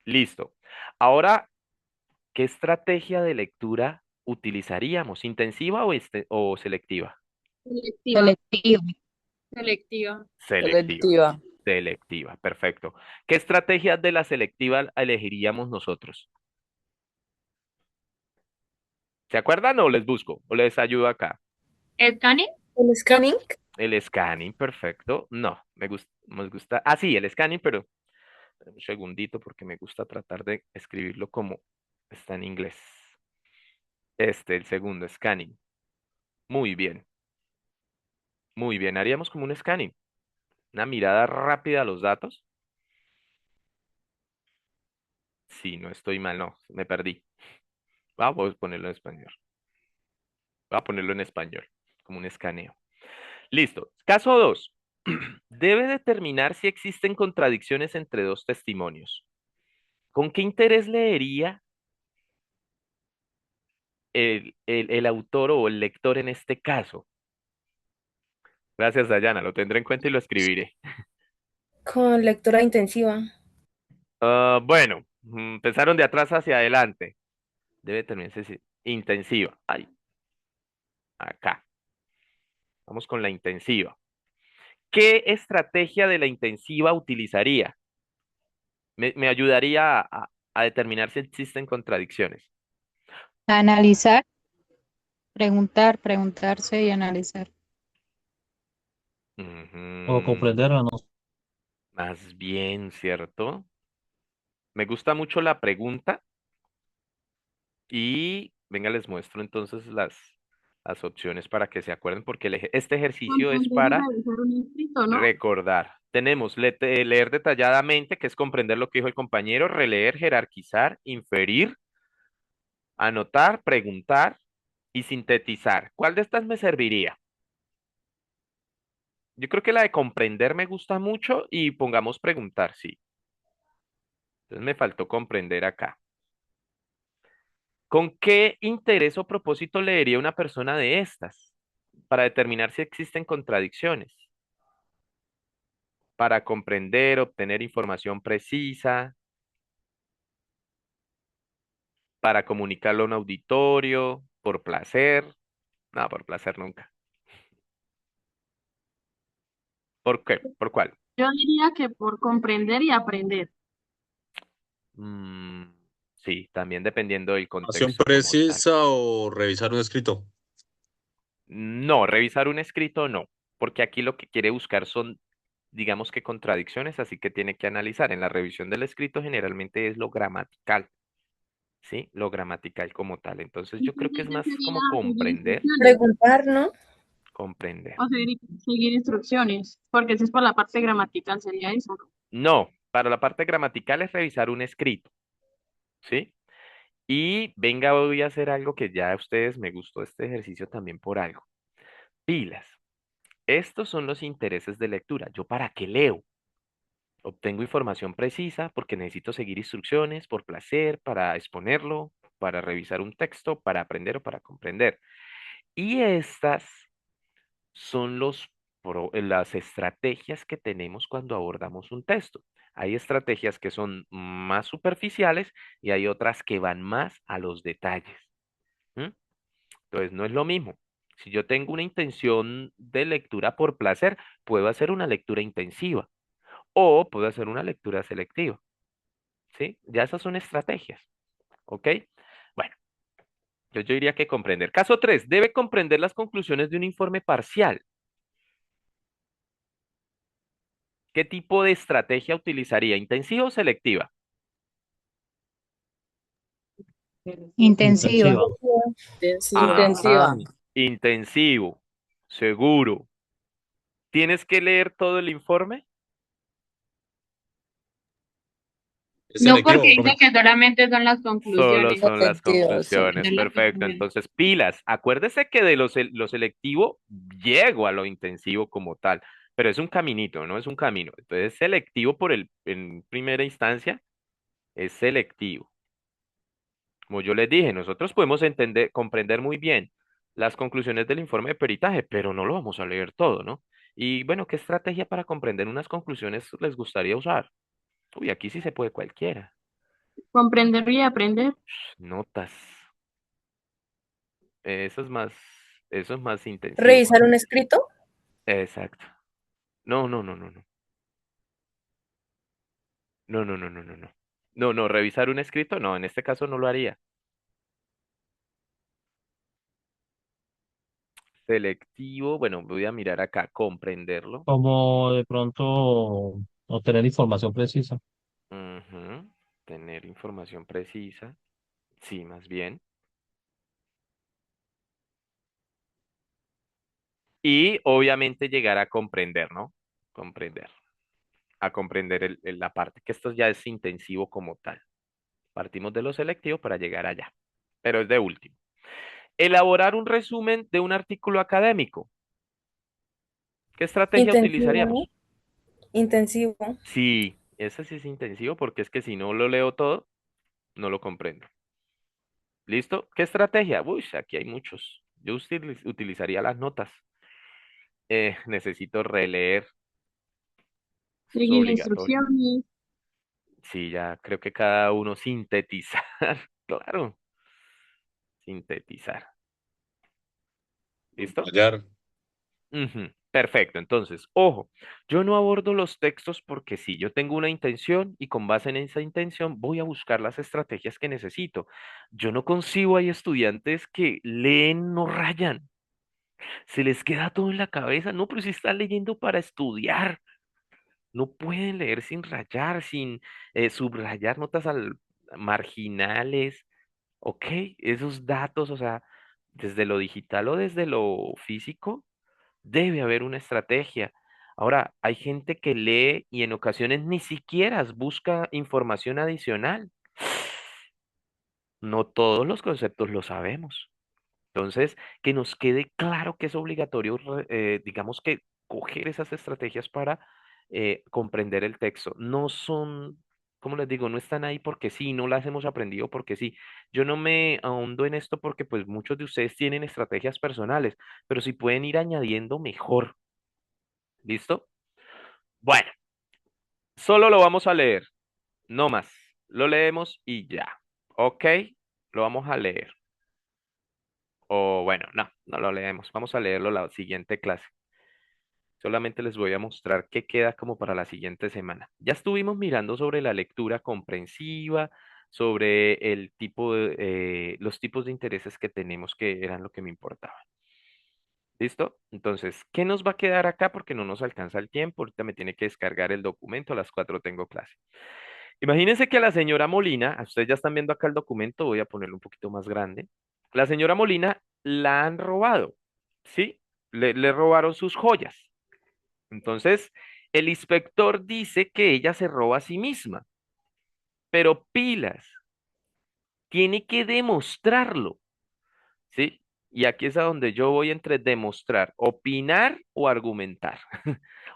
Listo. Ahora, ¿qué estrategia de lectura utilizaríamos? ¿Intensiva o selectiva? Selectiva. Selectiva. Selectiva. Selectiva. Selectiva. Selectiva, perfecto. ¿Qué estrategias de la selectiva elegiríamos nosotros? ¿Se acuerdan o les busco? ¿O les ayudo acá? ¿Scanning? El scanning. El scanning, perfecto. No, me gusta. Ah, sí, el scanning, pero un segundito porque me gusta tratar de escribirlo como está en inglés. El segundo, scanning. Muy bien, muy bien. Haríamos como un scanning. Una mirada rápida a los datos. Sí, no estoy mal, no, me perdí. Vamos a ponerlo en español. Voy a ponerlo en español, como un escaneo. Listo. Caso 2. Debe determinar si existen contradicciones entre dos testimonios. ¿Con qué interés leería el autor o el lector en este caso? Gracias, Dayana. Lo tendré en cuenta y lo escribiré. Con lectura intensiva. Bueno, empezaron de atrás hacia adelante. Debe determinarse si intensiva. Ay, acá. Vamos con la intensiva. ¿Qué estrategia de la intensiva utilizaría? Me ayudaría a determinar si existen contradicciones. Analizar, preguntar, preguntarse y analizar. O Ujú, comprenderla, ¿no? más bien, ¿cierto? Me gusta mucho la pregunta y venga, les muestro entonces las opciones para que se acuerden, porque este ejercicio es Comprender y para revisar un escrito, ¿no? recordar. Tenemos leer detalladamente, que es comprender lo que dijo el compañero, releer, jerarquizar, inferir, anotar, preguntar y sintetizar. ¿Cuál de estas me serviría? Yo creo que la de comprender me gusta mucho y pongamos preguntar, sí. Entonces me faltó comprender acá. ¿Con qué interés o propósito leería una persona de estas? Para determinar si existen contradicciones. Para comprender, obtener información precisa, para comunicarlo a un auditorio, por placer. No, por placer nunca. ¿Por qué? ¿Por cuál? Yo diría que por comprender y aprender. Mm, sí, también dependiendo del ¿Información contexto como tal. precisa o revisar un escrito? No, revisar un escrito no, porque aquí lo que quiere buscar son digamos que contradicciones, así que tiene que analizar. En la revisión del escrito generalmente es lo gramatical, ¿sí? Lo gramatical como tal. Entonces yo creo que es Simplemente más sería como seguir comprender, instrucciones Preguntar, ¿no? comprender. o seguir instrucciones, porque si es por la parte gramatical sería eso, ¿no? No, para la parte gramatical es revisar un escrito, ¿sí? Y venga, voy a hacer algo que ya a ustedes me gustó este ejercicio también por algo. Pilas. Estos son los intereses de lectura. ¿Yo para qué leo? Obtengo información precisa porque necesito seguir instrucciones, por placer, para exponerlo, para revisar un texto, para aprender o para comprender. Y estas son las estrategias que tenemos cuando abordamos un texto. Hay estrategias que son más superficiales y hay otras que van más a los detalles. ¿M? Entonces, no es lo mismo. Si yo tengo una intención de lectura por placer, puedo hacer una lectura intensiva o puedo hacer una lectura selectiva. ¿Sí? Ya esas son estrategias. ¿Ok? Bueno, yo diría que comprender. Caso 3. Debe comprender las conclusiones de un informe parcial. ¿Qué tipo de estrategia utilizaría? ¿Intensiva o selectiva? Intensiva. Intensiva. Intensiva. Ajá. Intensivo. Seguro. ¿Tienes que leer todo el informe? Es No, porque selectivo, dice profe. que solamente son las Solo conclusiones. son las conclusiones. Son las Perfecto. conclusiones. Entonces, pilas. Acuérdese que de lo selectivo llego a lo intensivo como tal, pero es un caminito, no es un camino. Entonces, selectivo en primera instancia es selectivo. Como yo les dije, nosotros podemos entender, comprender muy bien las conclusiones del informe de peritaje, pero no lo vamos a leer todo, ¿no? Y bueno, ¿qué estrategia para comprender unas conclusiones les gustaría usar? Uy, aquí sí se puede cualquiera. Comprender y aprender. Notas. Eso es más, eso es más intensivo. Revisar un escrito. Exacto. No, no, no, no, no. No, no, no, no, no, no. No, no, revisar un escrito, no, en este caso no lo haría. Selectivo, bueno, voy a mirar acá, comprenderlo. Como de pronto obtener información precisa. Ujú. Tener información precisa. Sí, más bien. Y obviamente llegar a comprender, ¿no? Comprender. A comprender la parte, que esto ya es intensivo como tal. Partimos de lo selectivo para llegar allá. Pero es de último. Elaborar un resumen de un artículo académico. ¿Qué estrategia Intensivo, ¿no? utilizaríamos? Intensivo. Sí, ese sí es intensivo porque es que si no lo leo todo, no lo comprendo. ¿Listo? ¿Qué estrategia? Uy, aquí hay muchos. Yo utilizaría las notas. Necesito releer. Eso es Seguir obligatorio. instrucciones. Sí, ya creo que cada uno sintetizar. Claro, sintetizar. ¿Listo? Hallar. Ujú. Perfecto, entonces, ojo, yo no abordo los textos porque sí, yo tengo una intención y con base en esa intención voy a buscar las estrategias que necesito. Yo no concibo, hay estudiantes que leen, no rayan, se les queda todo en la cabeza, no, pero si están leyendo para estudiar, no pueden leer sin rayar, sin subrayar notas marginales, ok, esos datos, o sea, desde lo digital o desde lo físico debe haber una estrategia. Ahora, hay gente que lee y en ocasiones ni siquiera busca información adicional. No todos los conceptos lo sabemos. Entonces, que nos quede claro que es obligatorio, digamos que coger esas estrategias para comprender el texto. No son, como les digo, no están ahí porque sí, no las hemos aprendido porque sí. Yo no me ahondo en esto porque pues muchos de ustedes tienen estrategias personales, pero si pueden ir añadiendo, mejor. ¿Listo? Bueno, solo lo vamos a leer, no más. Lo leemos y ya. ¿Ok? Lo vamos a leer. O bueno, no, no lo leemos. Vamos a leerlo la siguiente clase. Solamente les voy a mostrar qué queda como para la siguiente semana. Ya estuvimos mirando sobre la lectura comprensiva, sobre el tipo de, los tipos de intereses que tenemos, que eran lo que me importaba. ¿Listo? Entonces, ¿qué nos va a quedar acá? Porque no nos alcanza el tiempo. Ahorita me tiene que descargar el documento. A las 4 tengo clase. Imagínense que a la señora Molina, ustedes ya están viendo acá el documento, voy a ponerlo un poquito más grande. La señora Molina la han robado, ¿sí? Le robaron sus joyas. Entonces, el inspector dice que ella se roba a sí misma, pero pilas, tiene que demostrarlo, ¿sí? Y aquí es a donde yo voy entre demostrar, opinar o argumentar.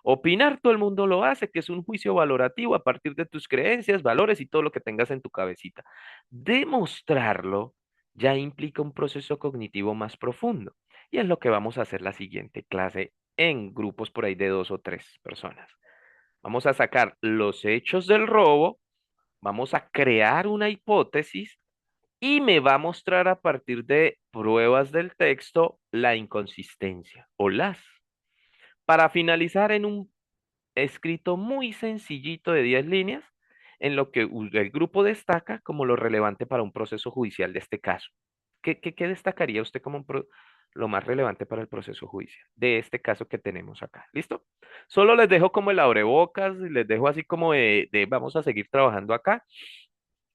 Opinar todo el mundo lo hace, que es un juicio valorativo a partir de tus creencias, valores y todo lo que tengas en tu cabecita. Demostrarlo ya implica un proceso cognitivo más profundo. Y es lo que vamos a hacer la siguiente clase en grupos por ahí de 2 o 3 personas. Vamos a sacar los hechos del robo, vamos a crear una hipótesis y me va a mostrar a partir de pruebas del texto la inconsistencia o las. Para finalizar en un escrito muy sencillito de 10 líneas, en lo que el grupo destaca como lo relevante para un proceso judicial de este caso. ¿Qué destacaría usted como lo más relevante para el proceso judicial de este caso que tenemos acá? ¿Listo? Solo les dejo como el abrebocas, y les dejo así como de vamos a seguir trabajando acá.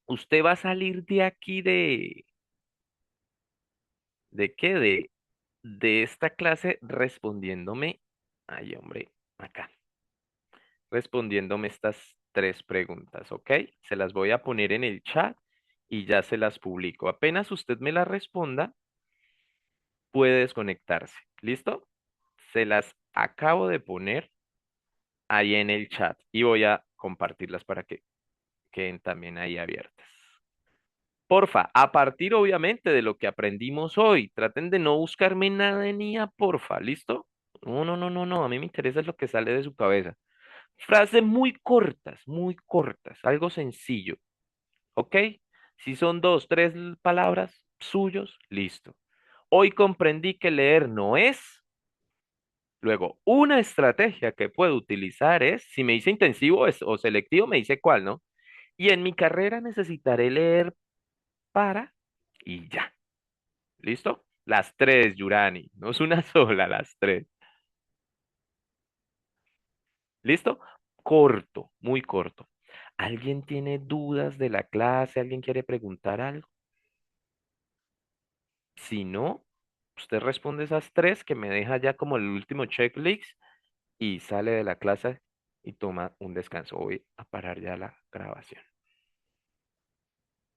Usted va a salir de aquí ¿de qué? De esta clase respondiéndome, ay hombre, acá, respondiéndome estas 3 preguntas, ¿ok? Se las voy a poner en el chat y ya se las publico. Apenas usted me las responda, puede desconectarse. ¿Listo? Se las acabo de poner ahí en el chat y voy a compartirlas para que queden también ahí abiertas. Porfa, a partir obviamente de lo que aprendimos hoy, traten de no buscarme nada en IA, porfa, ¿listo? No, no, no, no, no, a mí me interesa es lo que sale de su cabeza. Frases muy cortas, algo sencillo, ¿ok? Si son 2, 3 palabras suyos, listo. Hoy comprendí que leer no es. Luego, una estrategia que puedo utilizar es, si me dice intensivo o selectivo, me dice cuál, ¿no? Y en mi carrera necesitaré leer para y ya. ¿Listo? Las 3, Yurani. No es una sola, las 3. ¿Listo? Corto, muy corto. ¿Alguien tiene dudas de la clase? ¿Alguien quiere preguntar algo? Si no, usted responde esas 3 que me deja ya como el último checklist y sale de la clase y toma un descanso. Voy a parar ya la grabación.